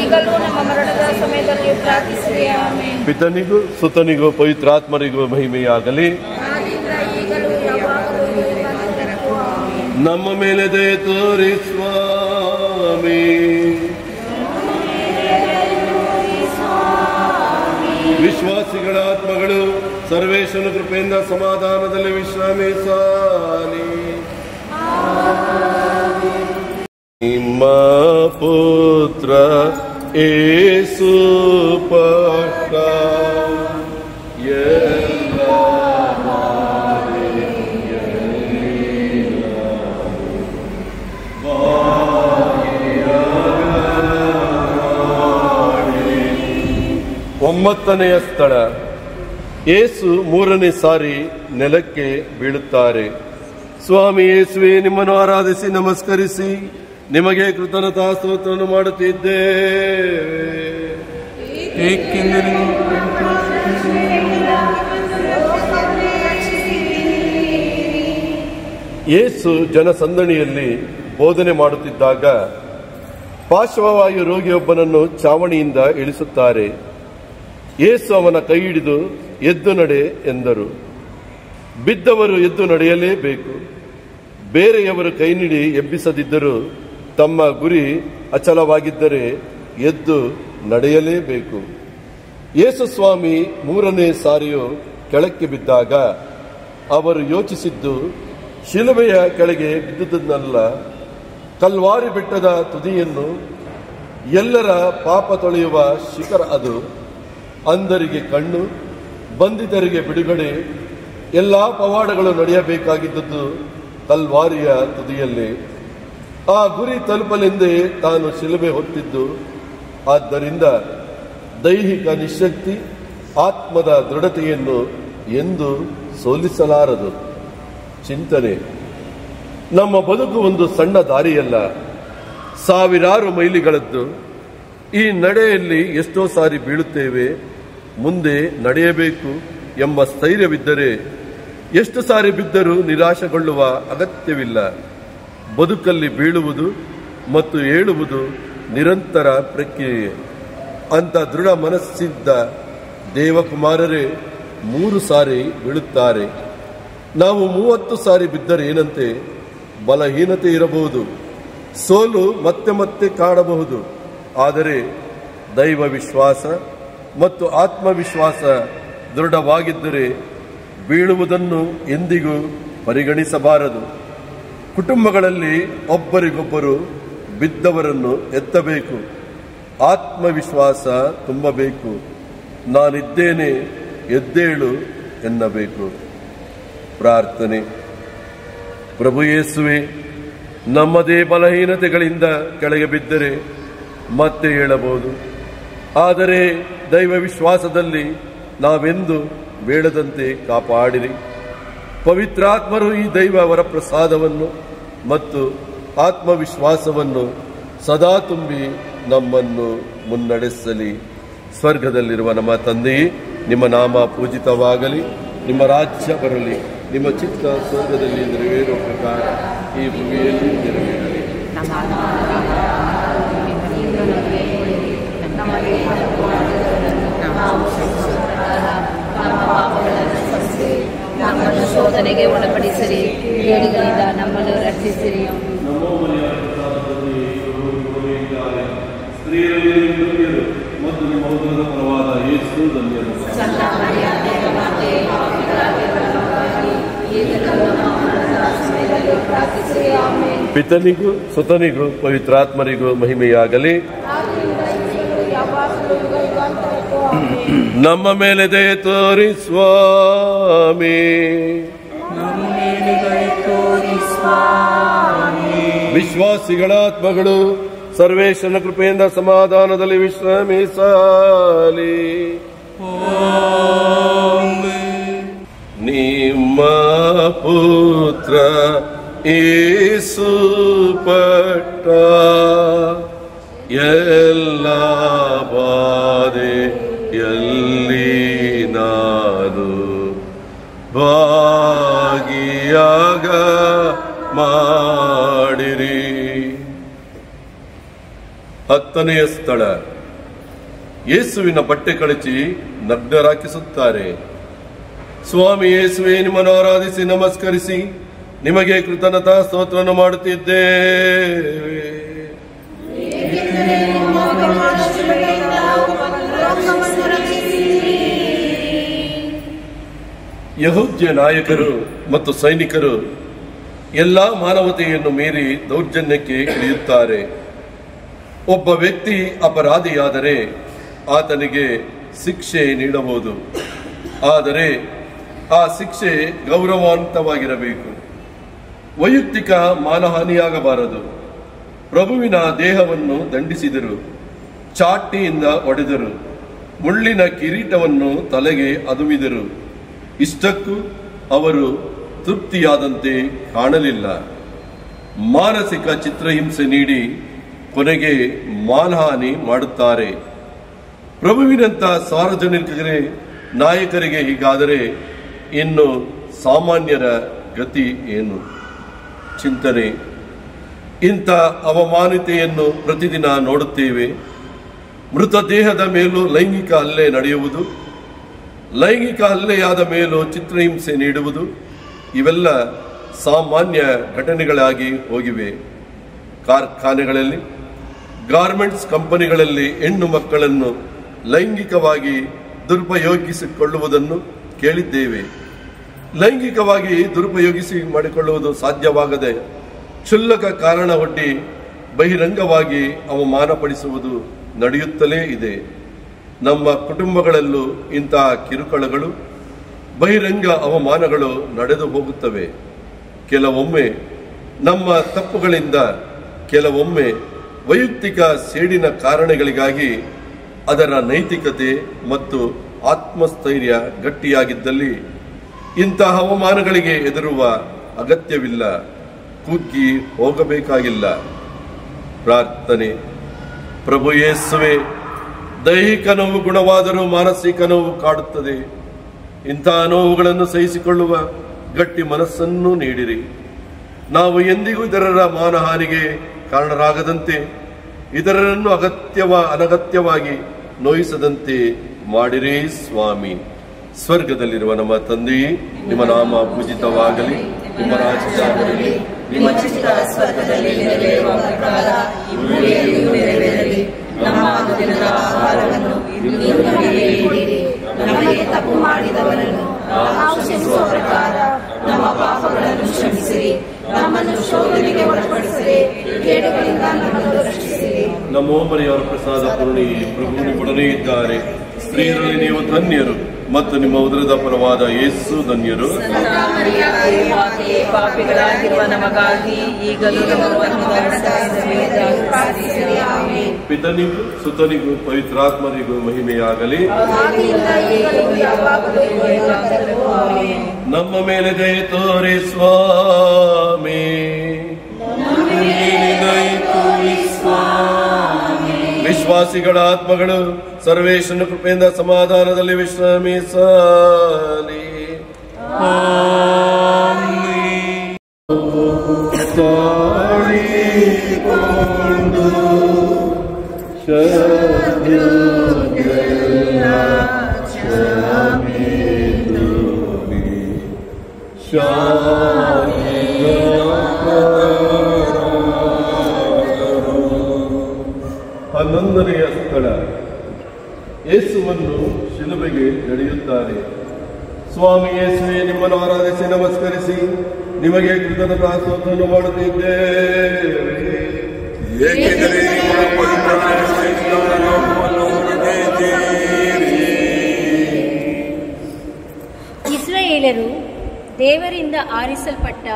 S9: ಈಗಲೂ ನಮ್ಮ ಮರಣದ ಸಮಯದಲ್ಲಿ ಪ್ರಾರ್ಥಿಸಿರಿ. ಆಮೆನ್.
S1: ಪಿತನಿಗೂ ಸುತನಿಗೂ ಪವಿತ್ರಾತ್ಮರಿಗೂ ಮಹಿಮೆಯಾಗಲಿ. ನಮ್ಮ ಮೇಲೆ ದಯೆ ತೋರಿ ಸ್ವಾಮಿ. ವಿಶ್ವಾಸಿಗಳ ಆತ್ಮಗಳು ಸರ್ವೇಶ್ವರನ ಕೃಪೆಯಿಂದ ಸಮಾಧಾನದಲ್ಲಿ ವಿಶ್ರಮಿಸಲಿ. ನಿಮ್ಮ ಪುತ್ರ ಯೇಸು ಪಟ್ಟ ಒಂಬತ್ತನೆಯ ಸ್ಥಳ. ಯೇಸು 3ನೇ ಸಾರಿ ನೆಲಕ್ಕೆ ಬೀಳುತ್ತಾರೆ. ಸ್ವಾಮಿ ಯೇಸುವೆ, ನಿಮ್ಮನ್ನು ಆರಾಧಿಸಿ ನಮಸ್ಕರಿಸಿ ನಿಮಗೆ ಕೃತಜ್ಞತಾ ಸ್ತೋತ್ರವನ್ನು ಮಾಡುತ್ತಿದ್ದೇವೆ.
S2: ಏಕೆಂದರೆ
S1: ಯೇಸು ಜನಸಂದಣಿಯಲ್ಲಿ ಬೋಧನೆ ಮಾಡುತ್ತಿದ್ದಾಗ ಪಾರ್ಶ್ವವಾಯು ರೋಗಿಯೊಬ್ಬನನ್ನು ಚಾವಣಿಯಿಂದ ಇಳಿಸುತ್ತಾರೆ. ಯೇಸು ಅವನ ಕೈ ಹಿಡಿದು ಎದ್ದು ನಡೆ ಎಂದರು. ಬಿದ್ದವರು ಎದ್ದು ನಡೆಯಲೇಬೇಕು. ಬೇರೆಯವರು ಕೈ ನೀಡಿ ಎಬ್ಬಿಸದಿದ್ದರೂ ತಮ್ಮ ಗುರಿ ಅಚಲವಾಗಿದ್ದರೆ ಎದ್ದು ನಡೆಯಲೇಬೇಕು. ಯೇಸು ಸ್ವಾಮಿ 3ನೇ ಸಾರಿಯೂ ಕೆಳಕ್ಕೆ ಬಿದ್ದಾಗ ಅವರು ಯೋಚಿಸಿದ್ದು ಶಿಲುಬೆಯ ಕೆಳಗೆ ಬಿದ್ದುದನ್ನಲ್ಲ, ಕಲ್ವಾರಿ ಬೆಟ್ಟದ ತುದಿಯನ್ನು, ಎಲ್ಲರ ಪಾಪ ತೊಳೆಯುವ ಶಿಖರ ಅದು. ಅಂಧರಿಗೆ ಕಣ್ಣು, ಬಂಧಿತರಿಗೆ ಬಿಡುಗಡೆ, ಎಲ್ಲ ಪವಾಡಗಳು ನಡೆಯಬೇಕಾಗಿದ್ದದ್ದು ಕಲ್ವಾರಿಯ ತುದಿಯಲ್ಲೇ. ಆ ಗುರಿ ತಲುಪಲೆಂದೇ ತಾನು ಶಿಲುಬೆ ಹೊತ್ತಿದ್ದು. ಆದ್ದರಿಂದ ದೈಹಿಕ ನಿಶಕ್ತಿ ಆತ್ಮದ ದೃಢತೆಯನ್ನು ಎಂದು ಸೋಲಿಸಲಾರದು. ಚಿಂತನೆ: ನಮ್ಮ ಬದುಕು ಒಂದು ಸಣ್ಣ ದಾರಿಯಲ್ಲ, ಸಾವಿರಾರು ಮೈಲಿಗಳದ್ದು. ಈ ನಡೆಯಲ್ಲಿ ಎಷ್ಟೋ ಸಾರಿ ಬೀಳುತ್ತೇವೆ. ಮುಂದೆ ನಡೆಯಬೇಕು ಎಂಬ ಸ್ಥೈರ್ಯವಿದ್ದರೆ ಎಷ್ಟು ಸಾರಿ ಬಿದ್ದರೂ ನಿರಾಶೆಗೊಳ್ಳುವ ಅಗತ್ಯವಿಲ್ಲ. ಬದುಕಲ್ಲಿ ಬೀಳುವುದು ಮತ್ತು ಏಳುವುದು ನಿರಂತರ ಪ್ರಕ್ರಿಯೆ. ಅಂತ ದೃಢ ಮನಸ್ಸಿದ್ದ ದೇವಕುಮಾರರೇ 3 ಸಾರಿ ಬೀಳುತ್ತಾರೆ. ನಾವು 30 ಸಾರಿ ಬಿದ್ದರೆ ಏನಂತೆ? ಬಲಹೀನತೆ ಇರಬಹುದು, ಸೋಲು ಮತ್ತೆ ಮತ್ತೆ ಕಾಣಬಹುದು. ಆದರೆ ದೈವ ವಿಶ್ವಾಸ ಮತ್ತು ಆತ್ಮವಿಶ್ವಾಸ ದೃಢವಾಗಿದ್ದರೆ ಬೀಳುವುದನ್ನು ಎಂದಿಗೂ ಪರಿಗಣಿಸಬಾರದು. ಕುಟುಂಬಗಳಲ್ಲಿ ಒಬ್ಬರಿಗೊಬ್ಬರು ಬಿದ್ದವರನ್ನು ಎತ್ತಬೇಕು. ಆತ್ಮವಿಶ್ವಾಸ ತುಂಬಬೇಕು. ನಾನಿದ್ದೇನೆ, ಎದ್ದೇಳು ಎನ್ನಬೇಕು. ಪ್ರಾರ್ಥನೆ. ಪ್ರಭು ಯೇಸುವೆ, ನಮ್ಮದೇ ಬಲಹೀನತೆಗಳಿಂದ ಕೆಳಗೆ ಬಿದ್ದರೆ ಮತ್ತೆ ಏಳಬಹುದು. ಆದರೆ ದೈವ ವಿಶ್ವಾಸದಲ್ಲಿ ನಾವೆಂದು ಬೀಳದಂತೆ ಕಾಪಾಡಿರಿ. ಪವಿತ್ರಾತ್ಮರು ಈ ದೈವ ವರಪ್ರಸಾದವನ್ನು ಮತ್ತು ಆತ್ಮವಿಶ್ವಾಸವನ್ನು ಸದಾ ತುಂಬಿ ನಮ್ಮನ್ನು ಮುನ್ನಡೆಸಲಿ. ಸ್ವರ್ಗದಲ್ಲಿರುವ ನಮ್ಮ ತಂದೆಯೇ, ನಿಮ್ಮ ನಾಮ ಪೂಜಿತವಾಗಲಿ, ನಿಮ್ಮ ರಾಜ್ಯ ಬರಲಿ, ನಿಮ್ಮ ಚಿತ್ತ ಸ್ವರ್ಗದಲ್ಲಿ ನೆರವೇರುವ ಪ್ರಕಾರ ಈ ಭೂಮಿಯಲ್ಲಿ ನೆರವೇರಲಿ.
S11: ನಮ್ಮನ್ನು ಶೋಧನೆಗೆ ಒಳಪಡಿಸಿರಿ, ಕೇಡಿಗಳಿಂದ ನಮ್ಮನ್ನು ರಕ್ಷಿಸಿರಿ.
S1: ಮತ್ತು ನಿಮ್ಮ ಉದರದ ಫಲವಾದ ಯೇಸು ಧನ್ಯರು. ಪಿತನಿಗೂ ಸುತನಿಗೂ ಪವಿತ್ರಾತ್ಮರಿಗೂ ಮಹಿಮೆಯಾಗಲಿ. ನಮ್ಮ ಮೇಲೆ ದಯೆ ತೋರಿ ಸ್ವಾಮಿ. ವಿಶ್ವಾಸಿಗಳ ಆತ್ಮಗಳು ಸರ್ವೇಶ್ವರನ ಕೃಪೆಯಿಂದ ಸಮಾಧಾನದಲ್ಲಿ ವಿಶ್ರಮಿಸಲಿ. ನಿಮ್ಮ ಪುತ್ರ ಯೇಸು ಪಟ್ಟ ಎಲ್ಲ ಬಾಧೆಯಲ್ಲಿ ನಾನು ಭಾಗಿಯಾಗ ಮಾಡಿರಿ. 10ನೆಯ ಸ್ಥಳ, ಯೇಸುವಿನ ಬಟ್ಟೆ ಕಳಚಿ ನಗ್ನರಾಕಿಸುತ್ತಾರೆ. ಸ್ವಾಮಿ ಯೇಸುವೆ, ನಿಮ್ಮನ್ನು ಆರಾಧಿಸಿ ನಮಸ್ಕರಿಸಿ ನಿಮಗೆ ಕೃತಜ್ಞತಾ ಸ್ತೋತ್ರವನ್ನು ಮಾಡುತ್ತಿದ್ದೇವೆ. ಯಹೂದ್ಯ ನಾಯಕರು ಮತ್ತು ಸೈನಿಕರು ಎಲ್ಲಾ ಮಾನವತೆಯನ್ನು ಮೀರಿ ದೌರ್ಜನ್ಯಕ್ಕೆ ಇಳಿಯುತ್ತಾರೆ. ಒಬ್ಬ ವ್ಯಕ್ತಿ ಅಪರಾಧಿಯಾದರೆ ಆತನಿಗೆ ಶಿಕ್ಷೆ ನೀಡಬಹುದು. ಆದರೆ ಆ ಶಿಕ್ಷೆ ಗೌರವಾನ್ವಿತವಾಗಿರಬೇಕು. ವೈಯಕ್ತಿಕ ಮಾನಹಾನಿಯಾಗಬಾರದು. ಪ್ರಭುವಿನ ದೇಹವನ್ನು ದಂಡಿಸಿದರು, ಚಾಟಿಯಿಂದ ಹೊಡೆದರು, ಮುಳ್ಳಿನ ಕಿರೀಟವನ್ನು ತಲೆಗೆ ಅದುಮಿದರು. ಇಷ್ಟಕ್ಕೂ ಅವರು ತೃಪ್ತಿಯಾದಂತೆ ಕಾಣಲಿಲ್ಲ. ಮಾನಸಿಕ ಚಿತ್ರಹಿಂಸೆ ನೀಡಿ ಕೊನೆಗೆ ಮಾನಹಾನಿ ಮಾಡುತ್ತಾರೆ. ಪ್ರಭುವಿನಂಥ ಸಾರ್ವಜನಿಕ ನಾಯಕರಿಗೆ ಹೀಗಾದರೆ ಇನ್ನು ಸಾಮಾನ್ಯರ ಗತಿ ಏನು? ಚಿಂತನೆ. ಇಂಥ ಅವಮಾನತೆಯನ್ನು ಪ್ರತಿದಿನ ನೋಡುತ್ತೇವೆ. ಮೃತದೇಹದ ಮೇಲೂ ಲೈಂಗಿಕ ಹಲ್ಲೆ ನಡೆಯುವುದು, ಲೈಂಗಿಕ ಹಲ್ಲೆಯಾದ ಮೇಲೂ ಚಿತ್ರಹಿಂಸೆ ನೀಡುವುದು, ಇವೆಲ್ಲ ಸಾಮಾನ್ಯ ಘಟನೆಗಳಾಗಿ ಹೋಗಿವೆ. ಕಾರ್ಖಾನೆಗಳಲ್ಲಿ, ಗಾರ್ಮೆಂಟ್ಸ್ ಕಂಪನಿಗಳಲ್ಲಿ ಹೆಣ್ಣು ಮಕ್ಕಳನ್ನು ಲೈಂಗಿಕವಾಗಿ ದುರುಪಯೋಗಿಸಿಕೊಳ್ಳುವುದನ್ನು ಕೇಳಿದ್ದೇವೆ. ಲೈಂಗಿಕವಾಗಿ ಮಾಡಿಕೊಳ್ಳುವುದು ಸಾಧ್ಯವಾಗದೆ ಕ್ಷುಲ್ಲಕ ಕಾರಣ ಒಡ್ಡಿ ಬಹಿರಂಗವಾಗಿ ಅವಮಾನಪಡಿಸುವುದು ನಡೆಯುತ್ತಲೇ ಇದೆ. ನಮ್ಮ ಕುಟುಂಬಗಳಲ್ಲೂ ಇಂತಹ ಕಿರುಕುಳಗಳು, ಬಹಿರಂಗ ಅವಮಾನಗಳು ನಡೆದು ಹೋಗುತ್ತವೆ. ಕೆಲವೊಮ್ಮೆ ನಮ್ಮ ತಪ್ಪುಗಳಿಂದ, ಕೆಲವೊಮ್ಮೆ ವೈಯಕ್ತಿಕ ಸೇಡಿನ ಕಾರಣಗಳಿಗಾಗಿ ಅದರ ನೈತಿಕತೆ ಮತ್ತು ಆತ್ಮಸ್ಥೈರ್ಯ ಗಟ್ಟಿಯಾಗಿದ್ದಲ್ಲಿ ಇಂತಹ ಅವಮಾನಗಳಿಗೆ ಹೆದರುವ ಅಗತ್ಯವಿಲ್ಲ, ಕುಗ್ಗಿ ಹೋಗಬೇಕಾಗಿಲ್ಲ. ಪ್ರಾರ್ಥನೆ. ಪ್ರಭು ಯೇಸುವೆ, ದೈಹಿಕ ನೋವು ಗುಣವಾದರೂ ಮಾನಸಿಕ ನೋವು ಕಾಡುತ್ತದೆ. ಇಂತಹ ನೋವುಗಳನ್ನು ಸಹಿಸಿಕೊಳ್ಳುವ ಗಟ್ಟಿ ಮನಸ್ಸನ್ನು ನೀಡಿರಿ. ನಾವು ಎಂದಿಗೂ ಇತರರ ಮಾನಹಾನಿಗೆ ಕಾರಣರಾಗದಂತೆ, ಇತರರನ್ನು ಅನಗತ್ಯವಾಗಿ ನೋಯಿಸದಂತೆ ಮಾಡಿರಿ ಸ್ವಾಮಿ. ಸ್ವರ್ಗದಲ್ಲಿರುವ ನಮ್ಮ ತಂದೆಯೇ, ನಿಮ್ಮ ನಾಮ ಪೂಜಿತವಾಗಲಿ, ನಿಮ್ಮ ರಾಜ್ಯ ಬರಲಿ, ನಿಮ್ಮ ಚಿತ್ತ ಸ್ವರ್ಗದಲ್ಲಿ ನೆರವೇರುವ ಪ್ರಕಾರ ಈ ಭೂಮಿಯಲ್ಲಿಯೂ ನೆರವೇರಲಿ. ನಮ್ಮ ಅನುದಿನದ ಆಹಾರವನ್ನು ಇಂದು ನಮಗೆ ನೀಡಿರಿ. ನಮಗೆ ತಪ್ಪು ಮಾಡಿದವರನ್ನು ನಾವು ಕ್ಷಮಿಸುವ ಪ್ರಕಾರ ನಮ್ಮ ಪಾಪಗಳನ್ನು ಕ್ಷಮಿಸಿರಿ. ನಮ್ಮನ್ನು ಶೋಧನೆಗೆ ಒಳಪಡಿಸಿರಿ, ಕೇಡುಗಳಿಂದ ನಮ್ಮನ್ನು ರಕ್ಷಿಸಿರಿ. ನಮೋ ಮರಿಯವರ ಪ್ರಸಾದ ಪೂರ್ಣಿ, ಪ್ರಭು ನಿಮ್ಮೊಡನೆ ಇದ್ದಾರೆ. ಸ್ತ್ರೀಯರಲ್ಲಿ ನೀವು ಧನ್ಯರು ಮತ್ತು ನಿಮ್ಮ ಉದರದ ಫಲವಾದ ಯೇಸು ಧನ್ಯರು.
S7: ಪಾಪಿಗಳಾಗಿರುವ ನಮಗಾಗಿ ಈಗಲೂ
S1: ಪಿತನಿಗೂ ಸುತನಿಗೂ ಪವಿತ್ರಾತ್ಮರಿಗೂ ಮಹಿಮೆಯಾಗಲಿ. ನಮ್ಮ ಮೇಲೆ ದಯ ತೋರಿ ಸ್ವಾಮಿ. ವಿಶ್ವಾಸಿಗಳ ಆತ್ಮಗಳು ಸರ್ವೇಶ್ವರನ ಕೃಪೆಯಿಂದ ಸಮಾಧಾನದಲ್ಲಿ ವಿಶ್ರಮಿಸಲಿ. ಹನ್ನೊಂದನೆಯ ಸ್ಥಳ. ಯೇಸುವನ್ನು ಶಿಲುಬೆಗೆ ನಡೆಯುತ್ತಾರೆ. ಸ್ವಾಮಿ ಯೇಸುವೆ, ನಿಮ್ಮನ್ನು ಆರಾಧಿಸಿ ನಮಸ್ಕರಿಸಿ ನಿಮಗೆ ಕೃತಜ್ಞತಾ ಸ್ತೋತ್ರವನ್ನು ಮಾಡುತ್ತಿದ್ದೇವೆ.
S10: ಇಸ್ರಾಯೇಲರು ದೇವರಿಂದ ಆರಿಸಲ್ಪಟ್ಟ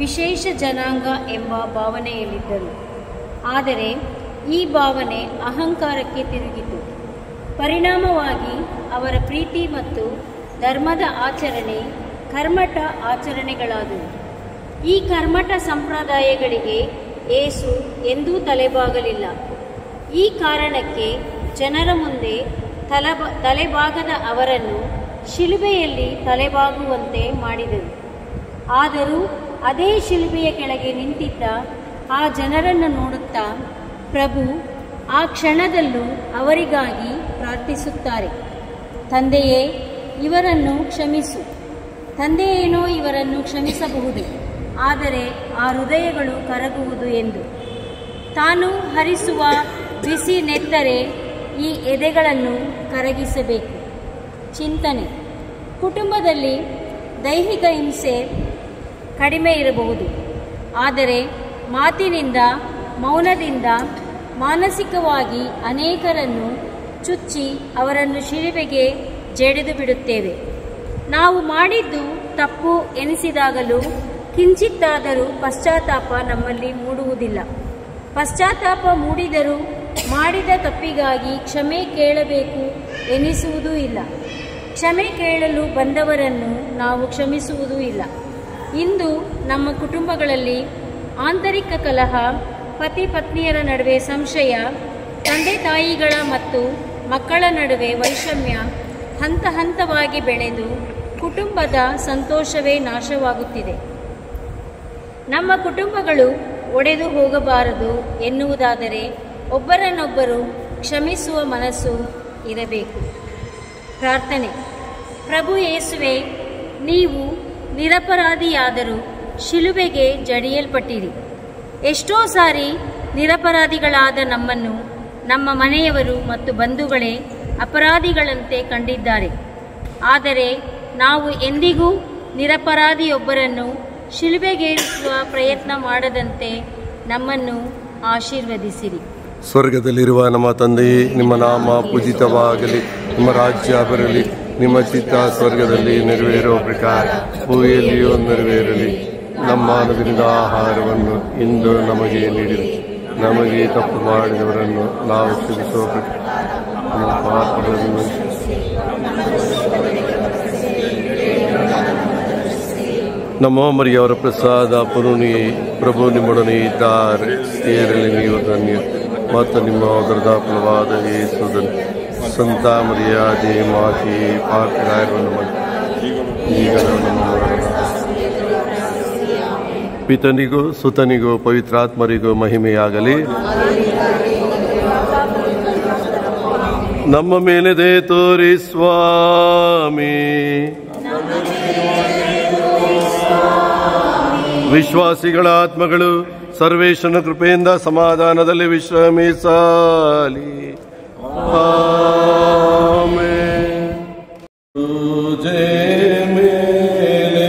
S10: ವಿಶೇಷ ಜನಾಂಗ ಎಂಬ ಭಾವನೆಯಲ್ಲಿದ್ದರು. ಆದರೆ ಈ ಭಾವನೆ ಅಹಂಕಾರಕ್ಕೆ ತಿರುಗಿತು. ಪರಿಣಾಮವಾಗಿ ಅವರ ಪ್ರೀತಿ ಮತ್ತು ಧರ್ಮದ ಆಚರಣೆ ಕರ್ಮಠ ಆಚರಣೆಗಳಾದವು. ಈ ಕರ್ಮಠ ಸಂಪ್ರದಾಯಗಳಿಗೆ ಯೇಸು ಎಂದೂ ತಲೆಬಾಗಲಿಲ್ಲ. ಈ ಕಾರಣಕ್ಕೆ ಜನರ ಮುಂದೆ ತಲೆಬಾಗದ ಅವರನ್ನು ಶಿಲುಬೆಯಲ್ಲಿ ತಲೆಬಾಗುವಂತೆ ಮಾಡಿದರು. ಆದರೂ ಅದೇ ಶಿಲುಬೆಯ ಕೆಳಗೆ ನಿಂತಿದ್ದ ಆ ಜನರನ್ನು ನೋಡುತ್ತಾ ಪ್ರಭು ಆ ಕ್ಷಣದಲ್ಲೂ ಅವರಿಗಾಗಿ ಪ್ರಾರ್ಥಿಸುತ್ತಾರೆ. ತಂದೆಯೇ, ಇವರನ್ನು ಕ್ಷಮಿಸು. ತಂದೆಯೇನೋ ಇವರನ್ನು ಕ್ಷಮಿಸಬಹುದು, ಆದರೆ ಆ ಹೃದಯಗಳು ಕರಗುವುದು ಎಂದು. ತಾನು ಹರಿಸುವ ಬಿಸಿ ನೆತ್ತರೆ ಈ ಎದೆಗಳನ್ನು ಕರಗಿಸಬೇಕು. ಚಿಂತನೆ. ಕುಟುಂಬದಲ್ಲಿ ದೈಹಿಕ ಹಿಂಸೆ ಕಡಿಮೆ ಇರಬಹುದು, ಆದರೆ ಮಾತಿನಿಂದ, ಮೌನದಿಂದ ಮಾನಸಿಕವಾಗಿ ಅನೇಕರನ್ನು ಚುಚ್ಚಿ ಅವರನ್ನು ಶಿಲುಬೆಗೆ ಜಡಿದು ಬಿಡುತ್ತೇವೆ. ನಾವು ಮಾಡಿದ್ದು ತಪ್ಪು ಎನಿಸಿದಾಗಲೂ ಕಿಂಚಿತ್ತಾದರೂ ಪಶ್ಚಾತ್ತಾಪ ನಮ್ಮಲ್ಲಿ ಮೂಡುವುದಿಲ್ಲ. ಪಶ್ಚಾತ್ತಾಪ ಮೂಡಿದರೂ ಮಾಡಿದ ತಪ್ಪಿಗಾಗಿ ಕ್ಷಮೆ ಕೇಳಬೇಕು ಎನಿಸುವುದೂ ಇಲ್ಲ. ಕ್ಷಮೆ ಕೇಳಲು ಬಂದವರನ್ನು ನಾವು ಕ್ಷಮಿಸುವುದೂ ಇಲ್ಲ. ಇಂದು ನಮ್ಮ ಕುಟುಂಬಗಳಲ್ಲಿ ಆಂತರಿಕ ಕಲಹ, ಪತಿ ಪತ್ನಿಯರ ನಡುವೆ ಸಂಶಯ, ತಂದೆ ತಾಯಿಗಳ ಮತ್ತು ಮಕ್ಕಳ ನಡುವೆ ವೈಷಮ್ಯ ಹಂತ ಹಂತವಾಗಿ ಬೆಳೆದು ಕುಟುಂಬದ ಸಂತೋಷವೇ ನಾಶವಾಗುತ್ತಿದೆ. ನಮ್ಮ ಕುಟುಂಬಗಳು ಒಡೆದು ಹೋಗಬಾರದು ಎನ್ನುವುದಾದರೆ ಒಬ್ಬರನ್ನೊಬ್ಬರು ಕ್ಷಮಿಸುವ ಮನಸ್ಸು ಇರಬೇಕು. ಪ್ರಾರ್ಥನೆ. ಪ್ರಭು ಯೇಸುವೆ, ನೀವು ನಿರಪರಾಧಿಯಾದರೂ ಶಿಲುಬೆಗೆ ಜಡಿಯಲ್ಪಟ್ಟಿರಿ. ಎಷ್ಟೋ ಸಾರಿ ನಿರಪರಾಧಿಗಳಾದ ನಮ್ಮನ್ನು ನಮ್ಮ ಮನೆಯವರು ಮತ್ತು ಬಂಧುಗಳೇ ಅಪರಾಧಿಗಳಂತೆ ಕಂಡಿದ್ದಾರೆ. ಆದರೆ ನಾವು ಎಂದಿಗೂ ನಿರಪರಾಧಿಯೊಬ್ಬರನ್ನು ಶಿಲುಬೆಗೇರಿಸುವ ಪ್ರಯತ್ನ ಮಾಡದಂತೆ ನಮ್ಮನ್ನು ಆಶೀರ್ವದಿಸಿರಿ.
S1: ಸ್ವರ್ಗದಲ್ಲಿರುವ ನಮ್ಮ ತಂದೆಯೇ, ನಿಮ್ಮ ನಾಮ ಪೂಜಿತವಾಗಲಿ, ನಿಮ್ಮ ರಾಜ್ಯ ಬರಲಿ, ನಿಮ್ಮ ಚಿತ್ತ ಸ್ವರ್ಗದಲ್ಲಿ ನೆರವೇರುವ ಪ್ರಕಾರ ಭೂಮಿಯಲ್ಲಿಯೂ ನೆರವೇರಲಿ. ನಮ್ಮ ಅನುದಿನದ ಆಹಾರವನ್ನು ಇಂದು ನಮಗೆ ನೀಡಿರಿ. ನಮಗೆ ತಪ್ಪು ಮಾಡಿದವರನ್ನು ನಾವು ಕ್ಷಮಿಸುವ ಪ್ರಕಾರ ನಮ್ಮ ಪಾಪಗಳನ್ನು ನಮ್ಮ ಮರಿಯವರ ಪ್ರಸಾದ ಪುರುಣಿ ಪ್ರಭು ನಿಮ್ಮೊಡನೆ ಇದ್ದಾರೆ. ಸ್ತ್ರೀಯರಲ್ಲಿ ನೀವು ಧನ್ಯ ಮತ್ತು ನಿಮ್ಮ ಉದರದ ಫಲವಾದ ಯೇಸುವನ್ನು ಸಂತ ಮರಿಯಾದೆ ಮಾತೆ ಪಾಪಿಗಳಾಗಿರುವ ಈಗ ಪಿತನಿಗೂ ಸುತನಿಗೂ ಪವಿತ್ರಾತ್ಮರಿಗೂ ಮಹಿಮೆಯಾಗಲಿ. ನಮ್ಮ ಮೇಲೆ ದಯೆ ತೋರಿ ಸ್ವಾಮಿ. ವಿಶ್ವಾಸಿಗಳ ಆತ್ಮಗಳು ಸರ್ವೇಶ್ವರನ ಕೃಪೆಯಿಂದ ಸಮಾಧಾನದಲ್ಲಿ ವಿಶ್ರಮಿಸಲಿ. ಆಮೆನ್. ತುಜೆ ಮೇಲೆ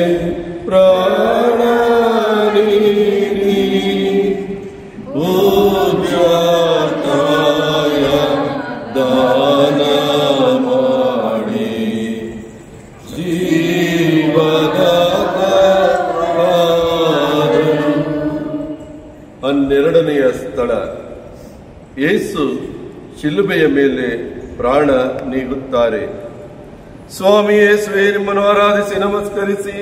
S1: ಪ್ರಾಣ ನೀಡಿ ಪೂಜ್ಯತಾಯ ದಾನ ಮಾಡಿ ಜೀವದ 12ನೆಯ ಸ್ಥಳ. ಯೇಸು ಶಿಲುಬೆಯ ಮೇಲೆ ಪ್ರಾಣ ನೀಡುತ್ತಾರೆ. ಸ್ವಾಮಿ ಯೇಸುವೆ, ನಿಮ್ಮನ್ನು ಆರಾಧಿಸಿ ನಮಸ್ಕರಿಸಿ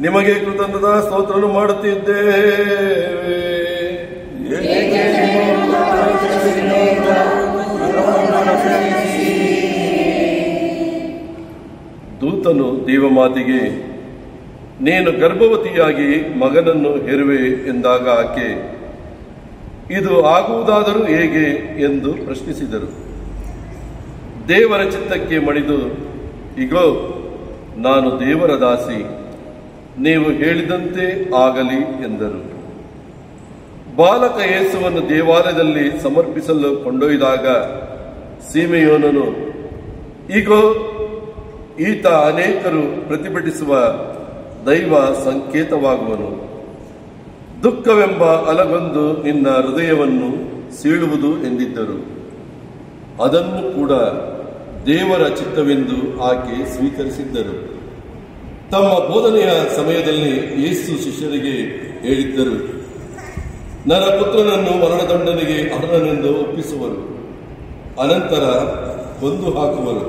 S1: ನಿಮಗೆ ಕೃತಜ್ಞತಾ ಸ್ತೋತ್ರವನ್ನು ಮಾಡುತ್ತಿದ್ದೇವೆ. ದೂತನು ದೇವಮಾತೆಗೆ, ನೀನು ಗರ್ಭವತಿಯಾಗಿ ಮಗನನ್ನು ಹೆರುವೆ ಎಂದಾಗ ಆಕೆ, ಇದು ಆಗುವುದಾದರೂ ಹೇಗೆ ಎಂದು ಪ್ರಶ್ನಿಸಿದರು. ದೇವರ ಚಿತ್ತಕ್ಕೆ ಮಣಿದು, ಇಗೋ ನಾನು ದೇವರ ದಾಸಿ, ನೀವು ಹೇಳಿದಂತೆ ಆಗಲಿ ಎಂದರು. ಬಾಲಕ ಯೇಸುವನ್ನು ದೇವಾಲಯದಲ್ಲಿ ಸಮರ್ಪಿಸಲು ಕೊಂಡೊಯ್ದಾಗ ಸಿಮೆಯೋನನು, ಇಗೋ ಈತ ಅನೇಕರು ಪ್ರತಿಭಟಿಸುವ ದೈವ ಸಂಕೇತವಾಗುವನು, ದುಃಖವೆಂಬ ಅಲಗೊಂದು ನಿನ್ನ ಹೃದಯವನ್ನು ಸೀಳುವುದು ಎಂದಿದ್ದರು. ಅದನ್ನು ಕೂಡ ದೇವರ ಚಿತ್ತವೆಂದು ಆಕೆ ಸ್ವೀಕರಿಸಿದ್ದರು. ತಮ್ಮ ಬೋಧನೆಯ ಸಮಯದಲ್ಲಿ ಯೇಸು ಶಿಷ್ಯರಿಗೆ ಹೇಳಿದ್ದರು, ನರಪುತ್ರನನ್ನು ಮರಣದಂಡನೆಗೆ ಅರ್ಹನೆಂದು ಒಪ್ಪಿಸುವರು, ಅನಂತರ ಕೊಂದು ಹಾಕುವರು.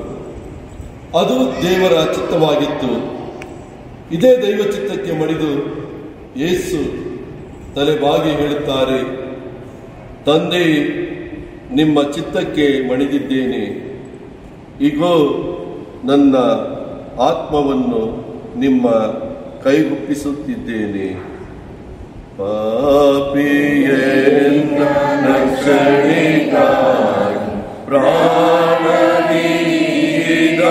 S1: ಅದು ದೇವರ ಚಿತ್ತವಾಗಿತ್ತು. ಇದೇ ದೈವ ಚಿತ್ತಕ್ಕೆ ಮಣಿದು ಯೇಸು ತಲೆಬಾಗಿ ಹೇಳುತ್ತಾರೆ, ತಂದೆ, ನಿಮ್ಮ ಚಿತ್ತಕ್ಕೆ ಮಣಿದಿದ್ದೇನೆ. ಇಗೋ ನನ್ನ ಆತ್ಮವನ್ನು ನಿಮ್ಮ ಕೈಗುಪ್ಪಿಸುತ್ತಿದ್ದೇನೆ. ಪಾಪಿಯನ್ನ ರಕ್ಷಣೆಗಾಗಿ ಪ್ರಾಣ ನೀಡಿದ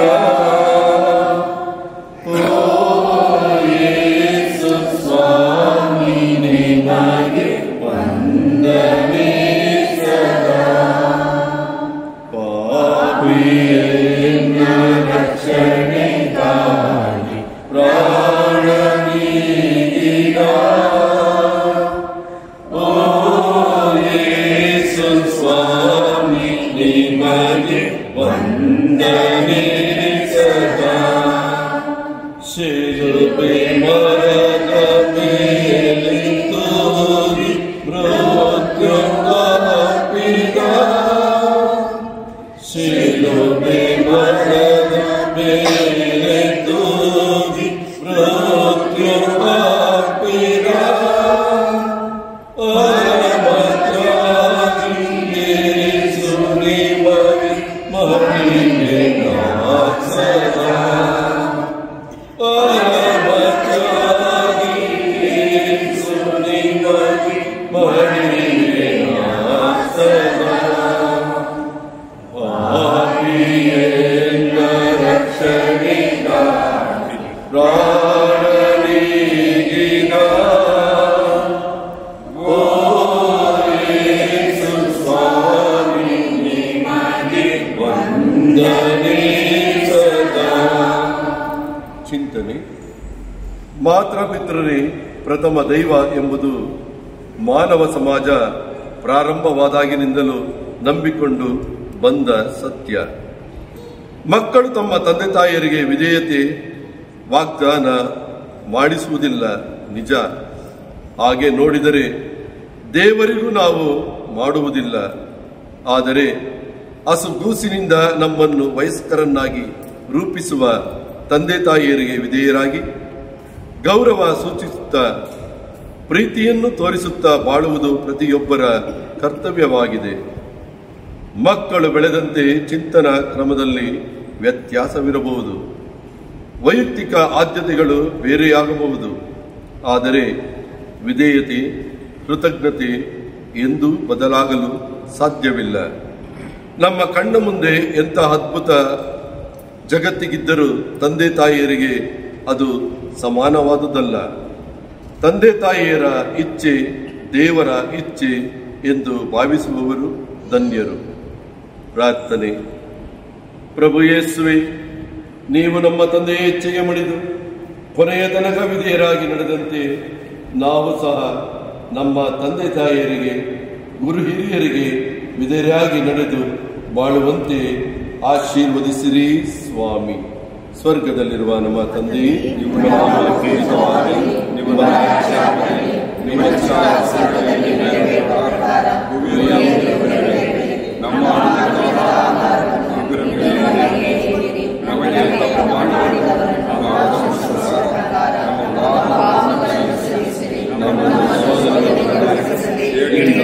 S1: ಯೇಸು ಸ್ವಾಮಿ, ನಿಮಗೆ ವಂದನೆ ಸದಾ. ಪಾಪಿಯನ್ನ ರಕ್ಷಣೆಗಾಗಿ ಪ್ರಾಣ ನೀಡಿದ ಮಾತಾಪಿತರೇ ಪ್ರಥಮ ದೈವ ಎಂಬುದು ಮಾನವ ಸಮಾಜ ಪ್ರಾರಂಭವಾದಾಗಿನಿಂದಲೂ ನಂಬಿಕೊಂಡು ಬಂದ ಸತ್ಯ. ಮಕ್ಕಳು ತಮ್ಮ ತಂದೆ ತಾಯಿಯರಿಗೆ ವಿಧೇಯತೆ ವಾಗ್ದಾನ ಮಾಡಿಸುವುದಿಲ್ಲ, ನಿಜ. ಹಾಗೆ ನೋಡಿದರೆ ದೇವರಿಗೂ ನಾವು ಮಾಡುವುದಿಲ್ಲ. ಆದರೆ ಹಸುಗೂಸಿನಿಂದ ನಮ್ಮನ್ನು ವಯಸ್ಕರನ್ನಾಗಿ ರೂಪಿಸುವ ತಂದೆ ತಾಯಿಯರಿಗೆ ವಿಧೇಯರಾಗಿ ಗೌರವ ಸೂಚಿಸುತ್ತಾ ಪ್ರೀತಿಯನ್ನು ತೋರಿಸುತ್ತಾ ಬಾಳುವುದು ಪ್ರತಿಯೊಬ್ಬರ ಕರ್ತವ್ಯವಾಗಿದೆ. ಮಕ್ಕಳು ಬೆಳೆದಂತೆ ಚಿಂತನಾ ಕ್ರಮದಲ್ಲಿ ವ್ಯತ್ಯಾಸವಿರಬಹುದು, ವೈಯಕ್ತಿಕ ಆದ್ಯತೆಗಳು ಬೇರೆಯಾಗಬಹುದು. ಆದರೆ ವಿಧೇಯತೆ, ಕೃತಜ್ಞತೆ ಎಂದೂ ಬದಲಾಗಲು ಸಾಧ್ಯವಿಲ್ಲ. ನಮ್ಮ ಕಣ್ಣ ಮುಂದೆ ಎಂಥ ಅದ್ಭುತ ಜಗತ್ತಿಗಿದ್ದರೂ ತಂದೆ ತಾಯಿಯರಿಗೆ ಅದು ಸಮಾನವಾದುದಲ್ಲ. ತಂದೆ ತಾಯಿಯರ ಇಚ್ಛೆ ದೇವರ ಇಚ್ಛೆ ಎಂದು ಭಾವಿಸುವವರು ಧನ್ಯರು. ಪ್ರಾರ್ಥನೆ. ಪ್ರಭು ಯೇಸುವೆ, ನೀವು ನಮ್ಮ ತಂದೆಯ ಇಚ್ಛೆಗೆ ಮಣಿದು ಕೊನೆಯ ತನಕ ವಿಧೇಯರಾಗಿ ನಡೆದಂತೆ ನಾವು ಸಹ ನಮ್ಮ ತಂದೆ ತಾಯಿಯರಿಗೆ, ಗುರು ಹಿರಿಯರಿಗೆ ವಿಧೇಯರಾಗಿ ನಡೆದು ಬಾಳುವಂತೆ ಆಶೀರ್ವದಿಸಿರಿ ಸ್ವಾಮಿ. ಸ್ವರ್ಗದಲ್ಲಿರುವ ನಮ್ಮ ತಂದೆಯೇ, ನಿಮ್ಮ ನಾಮ ಪೂಜಿತವಾಗಲಿ, ನಿಮ್ಮ ರಾಜ್ಯ ಬರಲಿ, ನಿಮ್ಮ ಇಚ್ಛೆ ಸ್ವರ್ಗದಲ್ಲಿ ನೆರವೇರುವ ಪ್ರಕಾರ ಭೂಮಿಯಲ್ಲಿ ನೆರವೇರಲಿ. ನಮ್ಮ ಅನುದಿನದ ಆಹಾರವನ್ನು ನಮಗೆ ನೀಡಿರಿ. ನಮಗೆ ತಪ್ಪು ಮಾಡಿದವರನ್ನು ನಾವು ಕ್ಷಮಿಸುವ ಪ್ರಕಾರ ನಮ್ಮ ಪಾಪಗಳನ್ನು ಕ್ಷಮಿಸಿರಿ. ನಮ್ಮನ್ನು ಶೋಧನೆಗೆ ಒಳಪಡಿಸದೆ ಕೇಡಿಗಳಿಂದ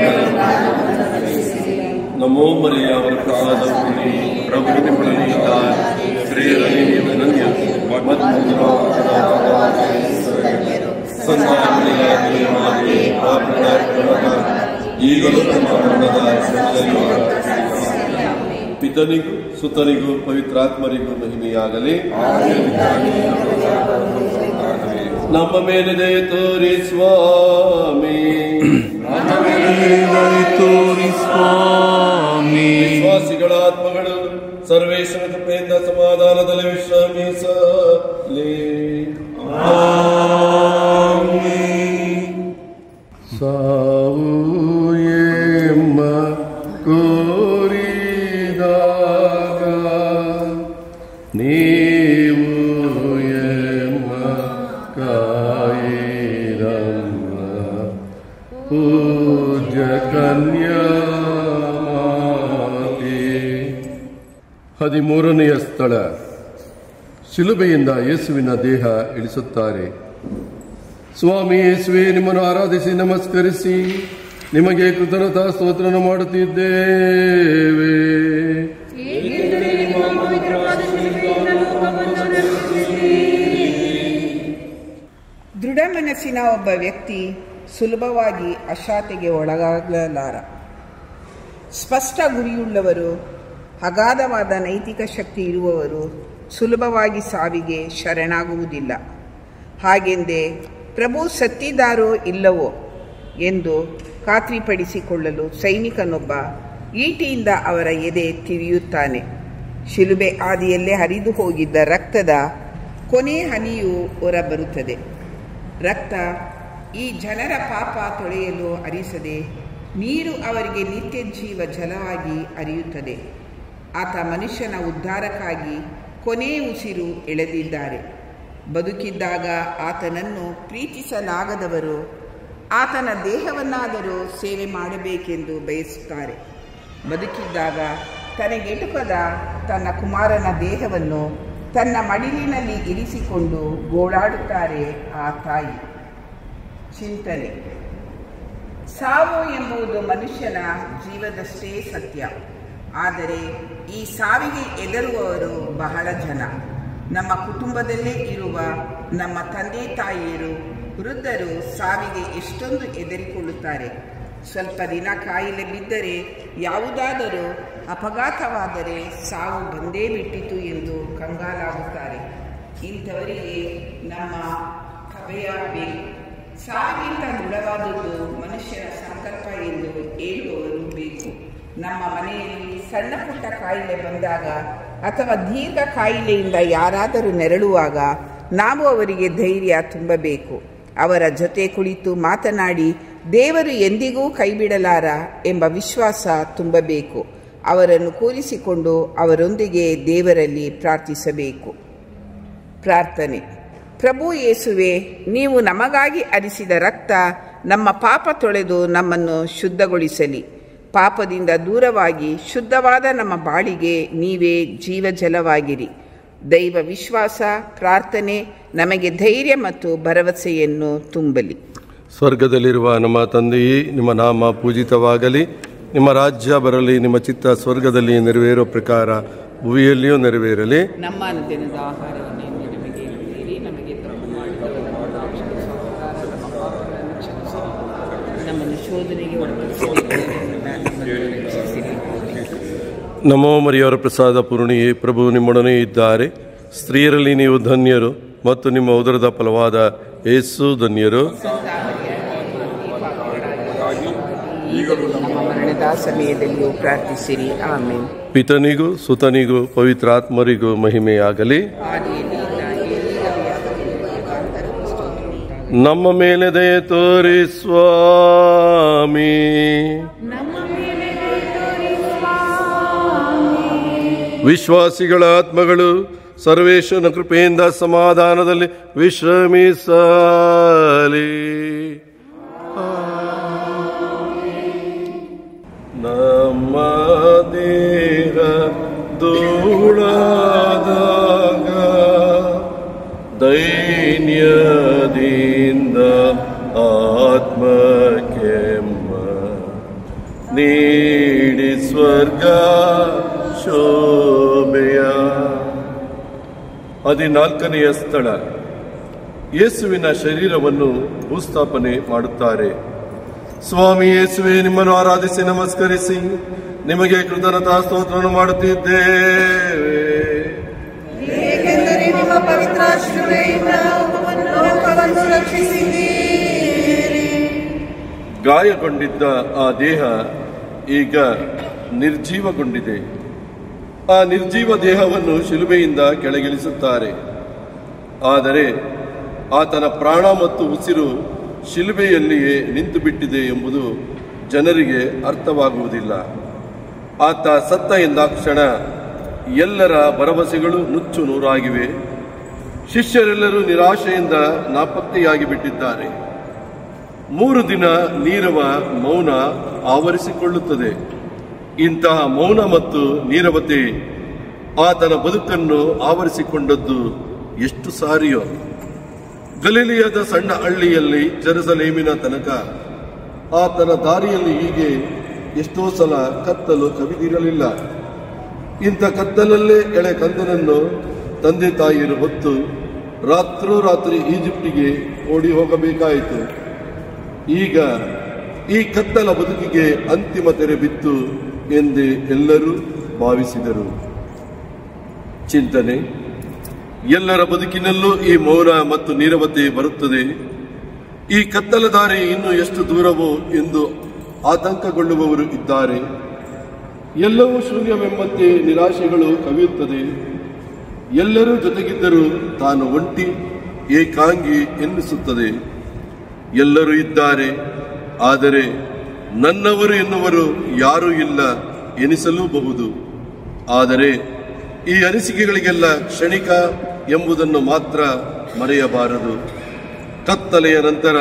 S1: ನಮ್ಮನ್ನು ರಕ್ಷಿಸಿರಿ. ನಮೋ ಮರಿಯ ಅವರ ಪ್ರಸಾದ ಪ್ರಭು ನಿಮ್ಮೊಡನಿದ್ದಾರೆ, ಸ್ತ್ರೀಯರಲ್ಲಿ ನೀವು ಧನ್ಯರು ಮತ್ತು ಸಂತಾನಗಳಿಗಾಗಿ ಮಾತೆ ಪ್ರಾರ್ಥನೆ ಈಗಲೂ ನಮ್ಮ ಮರಣದ ಸಮಯದಲ್ಲಿ ಪಿತನಿಗೂ ಸುತನಿಗೂ ಪವಿತ್ರಾತ್ಮರಿಗೂ ಮಹಿಮೆಯಾಗಲಿ. ನಮ್ಮ ಮೇಲೆ ದಯೆ ತೋರಿ ಸ್ವಾಮಿ, ವಿಶ್ವಾಸಿಗಳ ಆತ್ಮಗಳು ಸರ್ವೇಶ್ವರ ಕೃಪೆಯಿಂದ ಸಮಾಧಾನದಲ್ಲಿ ವಿಶ್ರಮಿಸಲಿ. ಸಾವು ಎಂಬ ಕೋರಿದಾಗ ನೀವು ಎಂಬ ಕಾಯಿರಮ್ಮ ಪೂಜ್ಯ ಕನ್ಯಾ. 13ನೆಯ ಸ್ಥಳ, ಶಿಲುಬೆಯಿಂದ ಯೇಸುವಿನ ದೇಹ ಇಳಿಸುತ್ತಾರೆ. ಸ್ವಾಮಿ ಯೇಸುವೆ, ನಿಮ್ಮನ್ನು ಆರಾಧಿಸಿ ನಮಸ್ಕರಿಸಿ ನಿಮಗೆ ಕೃತಜ್ಞತಾ ಸ್ತೋತ್ರವನ್ನು ಮಾಡುತ್ತಿದ್ದೇವೆ.
S3: ದೃಢ ಮನಸ್ಸಿನ ಒಬ್ಬ ವ್ಯಕ್ತಿ ಸುಲಭವಾಗಿ ಅಶಾಂತಿಗೆ ಒಳಗಾಗಲಾರ. ಸ್ಪಷ್ಟ ಗುರಿಯುಳ್ಳವರು, ಅಗಾಧವಾದ ನೈತಿಕ ಶಕ್ತಿ ಇರುವವರು ಸುಲಭವಾಗಿ ಸಾವಿಗೆ ಶರಣಾಗುವುದಿಲ್ಲ. ಹಾಗೆಂದೇ ಪ್ರಭು ಸತ್ತಿದ್ದಾರೋ ಇಲ್ಲವೋ ಎಂದು ಖಾತ್ರಿಪಡಿಸಿಕೊಳ್ಳಲು ಸೈನಿಕನೊಬ್ಬ ಈಟಿಯಿಂದ ಅವರ ಎದೆ ತಿವಿಯುತ್ತಾನೆ. ಶಿಲುಬೆ ಹಾದಿಯಲ್ಲೇ ಹರಿದು ಹೋಗಿದ್ದ ರಕ್ತದ ಕೊನೆ ಹನಿಯು ಹೊರಬರುತ್ತದೆ. ರಕ್ತ ಈ ಜನರ ಪಾಪ ತೊಳೆಯಲು ಹರಿಸದೆ ನೀರು ಅವರಿಗೆ ನಿತ್ಯ ಜೀವ ಜಲವಾಗಿ ಹರಿಯುತ್ತದೆ. ಆತ ಮನುಷ್ಯನ ಉದ್ಧಾರಕ್ಕಾಗಿ ಕೊನೆಯ ಉಸಿರು ಎಳೆದಿದ್ದಾರೆ. ಬದುಕಿದ್ದಾಗ ಆತನನ್ನು ಪ್ರೀತಿಸಲಾಗದವರು ಆತನ ದೇಹವನ್ನಾದರೂ ಸೇವೆ ಮಾಡಬೇಕೆಂದು ಬಯಸುತ್ತಾರೆ. ಬದುಕಿದ್ದಾಗ ತನಗೆಟುಕದ ತನ್ನ ಕುಮಾರನ ದೇಹವನ್ನು ತನ್ನ ಮಡಿಲಿನಲ್ಲಿ ಇರಿಸಿಕೊಂಡು ಗೋಳಾಡುತ್ತಾರೆ ಆ ತಾಯಿ. ಚಿಂತನೆ. ಸಾವು ಎಂಬುದು ಮನುಷ್ಯನ ಜೀವದಷ್ಟೇ ಸತ್ಯ. ಆದರೆ ಈ ಸಾವಿಗೆ ಹೆದರುವವರು ಬಹಳ ಜನ. ನಮ್ಮ ಕುಟುಂಬದಲ್ಲೇ ಇರುವ ನಮ್ಮ ತಂದೆ ತಾಯಿಯರು, ವೃದ್ಧರು ಸಾವಿಗೆ ಎಷ್ಟೊಂದು ಹೆದರಿಕೊಳ್ಳುತ್ತಾರೆ. ಸ್ವಲ್ಪ ದಿನ ಕಾಯಿಲೆ ಬಿದ್ದರೆ, ಯಾವುದಾದರೂ ಅಪಘಾತವಾದರೆ ಸಾವು ಬಂದೇ ಬಿಟ್ಟಿತು ಎಂದು ಕಂಗಾಲಾಗುತ್ತಾರೆ. ಇಂಥವರಿಗೆ ನಮ್ಮ ಕವೆಯ ಬೇಕು. ಸಾವಿಗಿಂತ ದೃಢವಾದದ್ದು ಮನುಷ್ಯನ ಸಂಕಲ್ಪ ಎಂದು ಹೇಳುವವರು ಬೇಕು. ನಮ್ಮ ಮನೆಯಲ್ಲಿ ಸಣ್ಣ ಪುಟ್ಟ ಕಾಯಿಲೆ ಬಂದಾಗ ಅಥವಾ ದೀರ್ಘ ಕಾಯಿಲೆಯಿಂದ ಯಾರಾದರೂ ನೆರಳುವಾಗ ನಾವು ಅವರಿಗೆ ಧೈರ್ಯ ತುಂಬಬೇಕು. ಅವರ ಜೊತೆ ಕುಳಿತು ಮಾತನಾಡಿ ದೇವರು ಎಂದಿಗೂ ಕೈಬಿಡಲಾರ ಎಂಬ ವಿಶ್ವಾಸ ತುಂಬಬೇಕು. ಅವರನ್ನು ಕೂರಿಸಿಕೊಂಡು ಅವರೊಂದಿಗೆ ದೇವರಲ್ಲಿ ಪ್ರಾರ್ಥಿಸಬೇಕು. ಪ್ರಾರ್ಥನೆ. ಪ್ರಭು ಯೇಸುವೆ, ನೀವು ನಮಗಾಗಿ ಹರಿಸಿದ ರಕ್ತ ನಮ್ಮ ಪಾಪ ತೊಳೆದು ನಮ್ಮನ್ನು ಶುದ್ಧಗೊಳಿಸಲಿ. ಪಾಪದಿಂದ ದೂರವಾಗಿ ಶುದ್ಧವಾದ ನಮ್ಮ ಬಾಳಿಗೆ ನೀವೇ ಜೀವಜಲವಾಗಿರಿ. ದೈವ ವಿಶ್ವಾಸ, ಪ್ರಾರ್ಥನೆ ನಮಗೆ ಧೈರ್ಯ ಮತ್ತು ಭರವಸೆಯನ್ನು ತುಂಬಲಿ.
S1: ಸ್ವರ್ಗದಲ್ಲಿರುವ ನಮ್ಮ ತಂದೆಯೇ, ನಿಮ್ಮ ನಾಮ ಪೂಜಿತವಾಗಲಿ, ನಿಮ್ಮ ರಾಜ್ಯ ಬರಲಿ, ನಿಮ್ಮ ಚಿತ್ತ ಸ್ವರ್ಗದಲ್ಲಿ ನೆರವೇರೋ ಪ್ರಕಾರ ಭೂಮಿಯಲ್ಲಿಯೂ ನೆರವೇರಲಿ.
S3: ನಮ್ಮ ಅನುದಿನದ ಆಹಾರವನ್ನು ನಮಗೆ ನೀಡಿ, ನಮಗೆ ತಪ್ಪು ಮಾಡಿದವರನ್ನು ನಾವು ಕ್ಷಮಿಸುವ ಪ್ರಕಾರ ನಮ್ಮ ಪಾಪಗಳನ್ನು ಕ್ಷಮಿಸಿರಿ. ನಮ್ಮನ್ನು ಶೋಧನೆಗೆ ಒಳಪಡಿಸಬೇಡಿ, ನಮ್ಮನ್ನು ರಕ್ಷಿಸಿರಿ.
S1: ನಮೋ ಮರಿಯವರ ಪ್ರಸಾದ ಪೂರ್ಣಿಯೇ, ಪ್ರಭು ನಿಮ್ಮೊಡನೆ ಇದ್ದಾರೆ. ಸ್ತ್ರೀಯರಲ್ಲಿ ನೀವು ಧನ್ಯರು ಮತ್ತು ನಿಮ್ಮ ಉದರದ ಫಲವಾದ ಯೇಸು ಧನ್ಯರು.
S3: ಈಗಲೂ ನಮ್ಮ ಮರಣದ ಸಮಯದಲ್ಲಿಯೂ ಪ್ರಾರ್ಥಿಸಿರಿ. ಆಮೆನ್.
S1: ಪಿತನಿಗೂ ಸುತನಿಗೂ ಪವಿತ್ರಾತ್ಮರಿಗೂ ಮಹಿಮೆಯಾಗಲಿ. ನಮ್ಮ ಮೇಲೆ ದಯೆ ತೋರಿ ಸ್ವಾಮಿ. ವಿಶ್ವಾಸಿಗಳ ಆತ್ಮಗಳು ಸರ್ವೇಶ್ವರನ ಕೃಪೆಯಿಂದ ಸಮಾಧಾನದಲ್ಲಿ ವಿಶ್ರಮಿಸಲಿ. ನಮ್ಮ ದೇಹ ಧೂಳಾದಾಗ ದೈನ್ಯದಿಂದ ಆತ್ಮಕ್ಕೆಮ್ಮ ನೀಡಿ ಸ್ವರ್ಗ ಶೋಭೆಯ. 14ನೆಯ ಸ್ಥಳ, ಯೇಸುವಿನ ಶರೀರವನ್ನು ಭೂಸ್ಥಾಪನೆ ಮಾಡುತ್ತಾರೆ. ಸ್ವಾಮಿ ಯೇಸುವೆ, ನಿಮ್ಮನ್ನು ಆರಾಧಿಸಿ ನಮಸ್ಕರಿಸಿ ನಿಮಗೆ ಕೃತಜ್ಞತಾ ಸ್ತೋತ್ರವನ್ನು ಮಾಡುತ್ತಿದ್ದೇವೆ.
S12: ಏಕೆಂದರೆ ನಿಮ್ಮ ಪವಿತ್ರ ಶಿಲುಬೆಯಿಂದ ಲೋಕವನ್ನು ರಕ್ಷಿಸಿದ್ದೀರಿ.
S1: ಗಾಯಗೊಂಡಿದ್ದ ಆ ದೇಹ ಈಗ ನಿರ್ಜೀವಗೊಂಡಿದೆ. ಆ ನಿರ್ಜೀವ ದೇಹವನ್ನು ಶಿಲುಬೆಯಿಂದ ಕೆಳಗಿಳಿಸುತ್ತಾರೆ. ಆದರೆ ಆತನ ಪ್ರಾಣ ಮತ್ತು ಉಸಿರು ಶಿಲುಬೆಯಲ್ಲಿಯೇ ನಿಂತು ಬಿಟ್ಟಿದೆ ಎಂಬುದು ಜನರಿಗೆ ಅರ್ಥವಾಗುವುದಿಲ್ಲ. ಆತ ಸತ್ತ ಎಂದಾಕ್ಷಣ ಎಲ್ಲರ ಭರವಸೆಗಳು ನುಚ್ಚು ನೂರಾಗಿವೆ. ಶಿಷ್ಯರೆಲ್ಲರೂ ನಿರಾಶೆಯಿಂದ ನಾಪತ್ತೆಯಾಗಿ ಬಿಟ್ಟಿದ್ದಾರೆ. 3 ದಿನ ನೀರವ ಮೌನ ಆವರಿಸಿಕೊಳ್ಳುತ್ತದೆ. ಇಂತಹ ಮೌನ ಮತ್ತು ನೀರವತೆ ಆತನ ಬದುಕನ್ನು ಆವರಿಸಿಕೊಂಡದ್ದು ಎಷ್ಟು ಸಾರಿಯೋ. ಗಲಿಲಿಯದ ಸಣ್ಣ ಹಳ್ಳಿಯಲ್ಲಿ ಜೆರುಸಲೇಮಿನ ತನಕ ಆತನ ದಾರಿಯಲ್ಲಿ ಹೀಗೆ ಎಷ್ಟೋ ಸಲ ಕತ್ತಲು ಕವಿದಿರಲಿಲ್ಲ. ಇಂಥ ಕತ್ತಲಲ್ಲೇ ಎಳೆ ಕಂದನನ್ನು ತಂದೆ ತಾಯಿಯರು ಹೊತ್ತು ರಾತ್ರೋರಾತ್ರಿ ಈಜಿಪ್ಟಿಗೆ ಓಡಿ ಹೋಗಬೇಕಾಯಿತು. ಈಗ ಈ ಕತ್ತಲ ಬದುಕಿಗೆ ಅಂತಿಮ ತೆರೆ ಬಿತ್ತು ಎಂದೇ ಎಲ್ಲರೂ ಭಾವಿಸಿದರು. ಚಿಂತನೆ. ಎಲ್ಲರ ಬದುಕಿನಲ್ಲೂ ಈ ಮೌನ ಮತ್ತು ನೀರವತೆ ಬರುತ್ತದೆ. ಈ ಕತ್ತಲ ದಾರಿ ಇನ್ನು ಎಷ್ಟು ದೂರವೋ ಎಂದು ಆತಂಕಗೊಳ್ಳುವವರು ಇದ್ದಾರೆ. ಎಲ್ಲವೂ ಶೂನ್ಯವೆಂಬಂತೆ ನಿರಾಶೆಗಳು ಕವಿಯುತ್ತದೆ. ಎಲ್ಲರೂ ಜೊತೆಗಿದ್ದರೂ ತಾನು ಒಂಟಿ ಏಕಾಂಗಿ ಎನ್ನಿಸುತ್ತದೆ. ಎಲ್ಲರೂ ಇದ್ದಾರೆ, ಆದರೆ ನನ್ನವರು ಎನ್ನುವರು ಯಾರೂ ಇಲ್ಲ ಎನಿಸಲೂಬಹುದು. ಆದರೆ ಈ ಅನಿಸಿಕೆಗಳಿಗೆಲ್ಲ ಕ್ಷಣಿಕ ಎಂಬುದನ್ನು ಮಾತ್ರ ಮರೆಯಬಾರದು. ಕತ್ತಲೆಯ ನಂತರ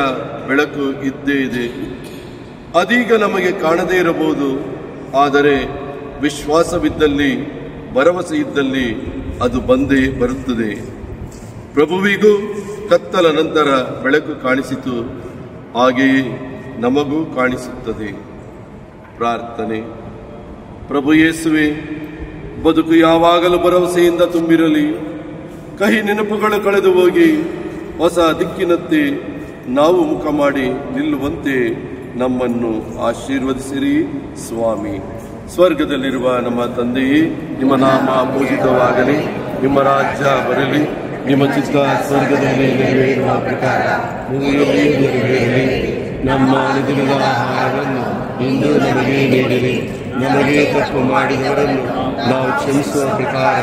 S1: ಬೆಳಕು ಇದ್ದೇ ಇದೆ. ಅದೀಗ ನಮಗೆ ಕಾಣದೇ ಇರಬಹುದು, ಆದರೆ ವಿಶ್ವಾಸವಿದ್ದಲ್ಲಿ, ಭರವಸೆ ಇದ್ದಲ್ಲಿ ಅದು ಬಂದೇ ಬರುತ್ತದೆ. ಪ್ರಭುವಿಗೂ ಕತ್ತಲ ನಂತರ ಬೆಳಕು ಕಾಣಿಸಿತು, ಹಾಗೆಯೇ ನಮಗೂ ಕಾಣಿಸುತ್ತದೆ. ಪ್ರಾರ್ಥನೆ. ಪ್ರಭು ಯೇಸುವೆ, ಬದುಕು ಯಾವಾಗಲೂ ಭರವಸೆಯಿಂದ ತುಂಬಿರಲಿ. ಕಹಿ ನೆನಪುಗಳು ಕಳೆದು ಹೋಗಿ ಹೊಸ ದಿಕ್ಕಿನತ್ತೆ ನಾವು ಮುಖ ಮಾಡಿ ನಿಲ್ಲುವಂತೆ ನಮ್ಮನ್ನು ಆಶೀರ್ವದಿಸಿರಿ ಸ್ವಾಮಿ. ಸ್ವರ್ಗದಲ್ಲಿರುವ ನಮ್ಮ ತಂದೆಯೇ, ನಿಮ್ಮ ನಾಮ ಪೂಜಿತವಾಗಲಿ, ನಿಮ್ಮ ರಾಜ್ಯ ಬರಲಿ, ನಿಮ್ಮ ಚಿತ್ತ ಸ್ವರ್ಗದಲ್ಲಿ ನೆರವೇರುವ ಪ್ರಕಾರ ಭೂಮಿಯಲ್ಲಿ ನೆರವೇರಲಿ. ನಮ್ಮ ಅನುದಿನದ ಆಹಾರವನ್ನು ಇಂದು ನಮಗೆ ನೀಡಿರಿ. ನಮಗೆ ತಪ್ಪು ಮಾಡಿದವರನ್ನು ನಾವು ಕ್ಷಮಿಸುವ ಪ್ರಕಾರ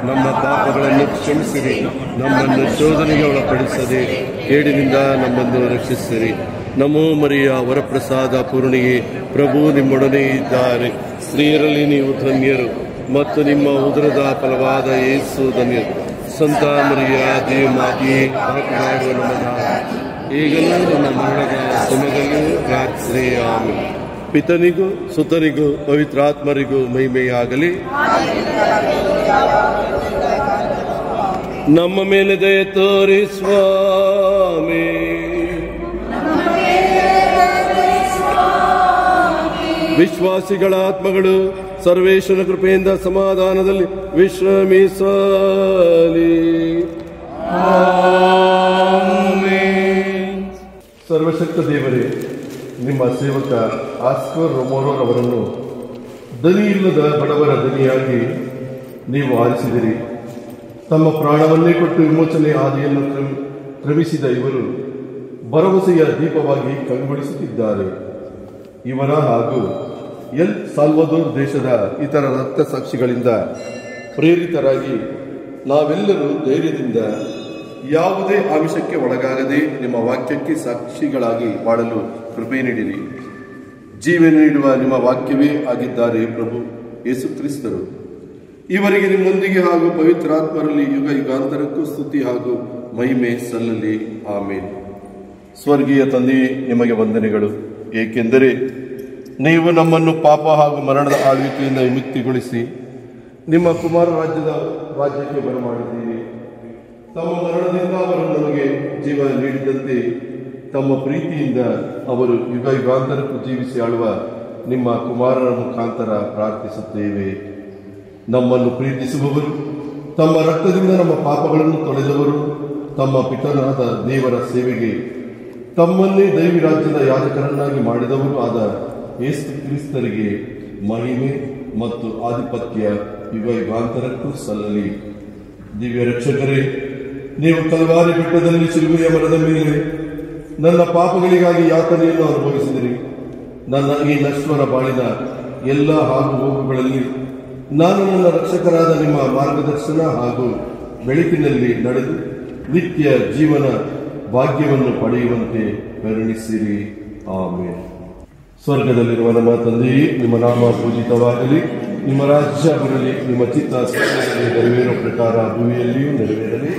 S1: ನಮ್ಮ ಪಾಪಗಳನ್ನು ಕ್ಷಮಿಸಿರಿ. ನಮ್ಮನ್ನು ಶೋಧನೆಗೆ ಒಳಪಡಿಸದೆ ಕೇಡಿನಿಂದ ನಮ್ಮನ್ನು ರಕ್ಷಿಸಿರಿ. ನಮೋ ಮರಿಯ ವರಪ್ರಸಾದ ಪೂರ್ಣಿಗೆ, ಪ್ರಭು ನಿಮ್ಮೊಡನೆ ಇದ್ದಾರೆ. ಸ್ತ್ರೀಯರಲ್ಲಿ ನೀವು ಧನ್ಯರು ಮತ್ತು ನಿಮ್ಮ ಉದರದ ಫಲವಾದ ಯೇಸು ಧನ್ಯರು. ಸಂತ ಮರಿಯ ದೇವಮಾತೆಯೇ, ಪಾಪಮಾಡುವ ನಮ್ಮನ್ನ ಈಗಲೂ ನಮ್ಮ ಮರಣದ ಸಮಯದಲ್ಲೂ ಪ್ರಾರ್ಥನೆ. ಆಮೆನ್. ಪಿತನಿಗೂ ಸುತನಿಗೂ ಪವಿತ್ರಾತ್ಮರಿಗೂ ಮಹಿಮೆಯಾಗಲಿ. ನಮ್ಮ ಮೇಲೆ ದಯೆ ತೋರಿ ಸ್ವಾಮಿ. ವಿಶ್ವಾಸಿಗಳ ಆತ್ಮಗಳು ಸರ್ವೇಶ್ವರ ಕೃಪೆಯಿಂದ ಸಮಾಧಾನದಲ್ಲಿ ವಿಶ್ರಮಿಸಲಿ. ಸರ್ವಶಕ್ತ ದೇವರೇ, ನಿಮ್ಮ ಸೇವಕ ಆಸ್ಕರ್ ರೊಮೋರೋರ್ ಅವರನ್ನು ದನಿ ಇಲ್ಲದ ಬಡವರ ದನಿಯಾಗಿ ನೀವು ಆರಿಸಿದಿರಿ. ತಮ್ಮ ಪ್ರಾಣವನ್ನೇ ಕೊಟ್ಟು ವಿಮೋಚನೆ ಹಾದಿಯನ್ನು ಕ್ರಮಿಸಿದ ಇವರು ಭರವಸೆಯ ದೀಪವಾಗಿ ಕಂಗೊಳಿಸುತ್ತಿದ್ದಾರೆ. ಇವರ ಹಾಗೂ ಎಲ್ ಸಾಲ್ವದೋರ್ ದೇಶದ ಇತರ ರಕ್ತ ಸಾಕ್ಷಿಗಳಿಂದ ಪ್ರೇರಿತರಾಗಿ ನಾವೆಲ್ಲರೂ ಧೈರ್ಯದಿಂದ ಯಾವುದೇ ಆಮಿಷಕ್ಕೆ ಒಳಗಾಗದೆ ನಿಮ್ಮ ವಾಕ್ಯಕ್ಕೆ ಸಾಕ್ಷಿಗಳಾಗಿ ಬಾಳಲು ಕೃಪೆ ನೀಡಿರಿ. ಜೀವನ ನೀಡುವ ನಿಮ್ಮ ವಾಕ್ಯವೇ ಆಗಿದ್ದಾರೆ ಪ್ರಭು ಯೇಸು ಕ್ರಿಸ್ತರು. ಇವರಿಗೆ ನಿಮ್ಮೊಂದಿಗೆ ಹಾಗೂ ಪವಿತ್ರಾತ್ಮರಲ್ಲಿ ಯುಗ ಯುಗಾಂತರಕ್ಕೂ ಸ್ತುತಿ ಹಾಗೂ ಮಹಿಮೆ ಸಲ್ಲಲಿ. ಆಮೇಲೆ. ಸ್ವರ್ಗೀಯ ತಂದೆಯೇ, ನಿಮಗೆ ವಂದನೆಗಳು. ಏಕೆಂದರೆ ನೀವು ನಮ್ಮನ್ನು ಪಾಪ ಹಾಗೂ ಮರಣದ ಆಳ್ವಿಕೆಯಿಂದ ವಿಮುಕ್ತಿಗೊಳಿಸಿ ನಿಮ್ಮ ಕುಮಾರ ರಾಜ್ಯಕ್ಕೆ ಬರಮಾಡಿದ್ದೀರಿ. ತಮ್ಮ ಮರಣದಿಂದ ಅವರು ನಮಗೆ ಜೀವ ನೀಡಿದಂತೆ ತಮ್ಮ ಪ್ರೀತಿಯಿಂದ ಅವರು ಯುಗ ಯುಗಾಂತರಕ್ಕೂ ಜೀವಿಸಿ ಆಳುವ ನಿಮ್ಮ ಕುಮಾರರ ಮುಖಾಂತರ ಪ್ರಾರ್ಥಿಸುತ್ತೇವೆ. ನಮ್ಮನ್ನು ಪ್ರೀತಿಸುವವರು, ತಮ್ಮ ರಕ್ತದಿಂದ ನಮ್ಮ ಪಾಪಗಳನ್ನು ತೊಳೆದವರು, ತಮ್ಮ ಪಿತನಾದ ದೇವರ ಸೇವೆಗೆ ತಮ್ಮನ್ನೇ ದೈವಿ ರಾಜ್ಯದ ಯಾಜಕರನ್ನಾಗಿ ಮಾಡಿದವರು ಆದ ಯೇಸು ಕ್ರಿಸ್ತರಿಗೆ ಮಹಿಮೆ ಮತ್ತು ಆಧಿಪತ್ಯ ಯುಗ ಯುಗಾಂತರಕ್ಕೂ ಸಲ್ಲಲಿ. ದಿವ್ಯ ರಕ್ಷಕರೇ, ನೀವು ಕಲ್ವಾರಿ ಬೆಟ್ಟದಲ್ಲಿ ಶಿಲುಬೆಯ ಮರದ ಮೇಲೆ ನನ್ನ ಪಾಪಗಳಿಗಾಗಿ ಯಾತನೆಯನ್ನು ಅನುಭವಿಸಿದಿರಿ. ನನ್ನ ಈ ನಶ್ವರ ಬಾಳಿನ ಎಲ್ಲ ಹಾಗೂ ಹೋಗುಗಳಲ್ಲಿ ನಾನು ನನ್ನ ರಕ್ಷಕರಾದ ನಿಮ್ಮ ಮಾರ್ಗದರ್ಶನ ಹಾಗೂ ಬೆಳಕಿನಲ್ಲಿ ನಡೆದು ನಿತ್ಯ ಜೀವನ ಭಾಗ್ಯವನ್ನು ಪಡೆಯುವಂತೆ ಕರುಣಿಸಿರಿ. ಆಮೇಲೆ. ಸ್ವರ್ಗದಲ್ಲಿರುವ ನಮ್ಮ ತಂದೆಯೇ, ನಿಮ್ಮ ನಾಮ ಪೂಜಿತವಾಗಲಿ. ನಿಮ್ಮ ರಾಜ್ಯ ಬರಲಿ. ನಿಮ್ಮ ಚಿತ್ತ ಸ್ವರ್ಗದಲ್ಲಿ ನೆರವೇರೋ ಪ್ರಕಾರ ಭೂಮಿಯಲ್ಲಿಯೂ ನೆರವೇರಲಿ.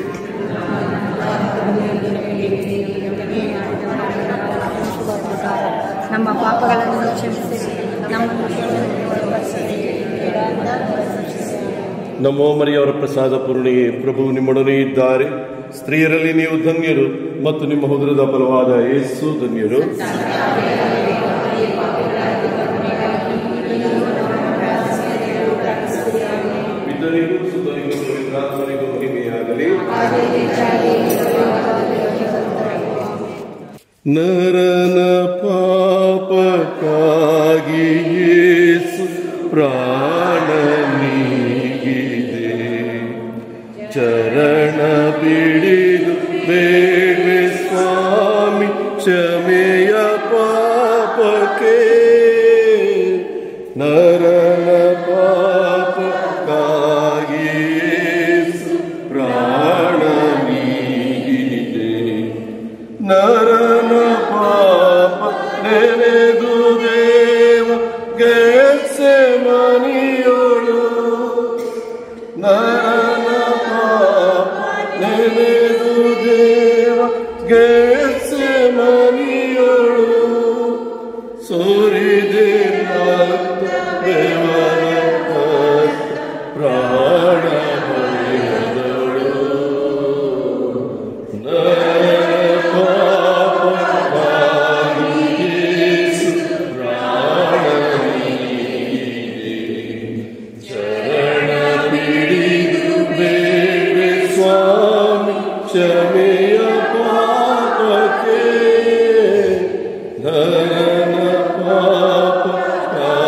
S9: ನಮ್ಮ ಪಾಪಗಳನ್ನು ಕ್ಷಮಿಸಿ
S1: ನಮೋ ಮರಿಯವರ ಪ್ರಸಾದ ಪೂರ್ಣಿಗೆ, ಪ್ರಭು ನಿಮ್ಮೊಡನೆ ಇದ್ದಾರೆ. ಸ್ತ್ರೀಯರಲ್ಲಿ ನೀವು ಧನ್ಯರು ಮತ್ತು ನಿಮ್ಮ ಉದರದ ಫಲವಾದ ಯೇಸು ಧನ್ಯರು. ಪಿತನಿಗೂ ಸುತನಿಗೂ ಪವಿತ್ರಾತ್ಮನಿಗೂ ಮಹಿಮೆಯಾಗಲಿ. ನರನ ಪಾಪಕ್ಕಾಗಿ ಯೇಸು ಪ್ರಾಣ ನೀಗಿದೆ. ಚರಣ ಬಿಡಿದು ಬೇಡ್ವೆ ಸ್ವಾಮಿ ಕ್ಷಮೆಯ ಪಾಪಕ್ಕೆ. ನರನ ಪಾಪಕ್ಕಾಗಿ ಯೇಸು ಪ್ರಾಣ ನೀಗಿದೆ. ನರನ ಪಾಪ ನೆನೆದು ದೇವ ಗೆತ್ಸೆಮನೆಯೋಳು. ನರನ ಪಾಪ ನೆನೆದು ದೇವ ಗೆತ್ಸೆಮನೆಯೋಳು. ಸೋರಿದೆ ಪ್ರಾಣ ಬರೆದಳು. ಚರಣ ಬಿಡಿದು ಬೇಡ್ವೆ ಸ್ವಾಮಿ ಕ್ಷಮೆಯ ಪಾಪಕ್ಕೆ. ನರನ ಪಾಪಕ್ಕಾಗಿ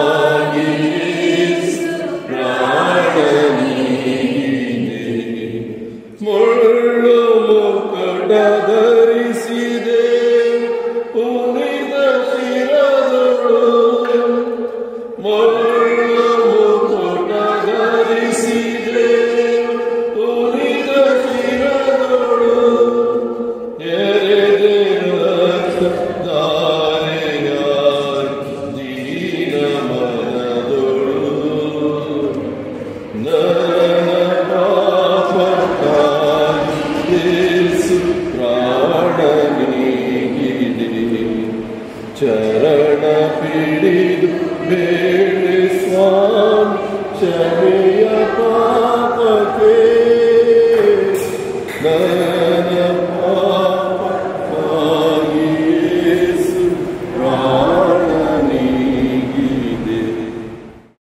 S1: ಚರಣ ಪಿಡಿದು ಬೇಳೆ ಸ್ವಾಮಿ ಕ್ಷಮೆಯ ಪಾಪಕ್ಕೆ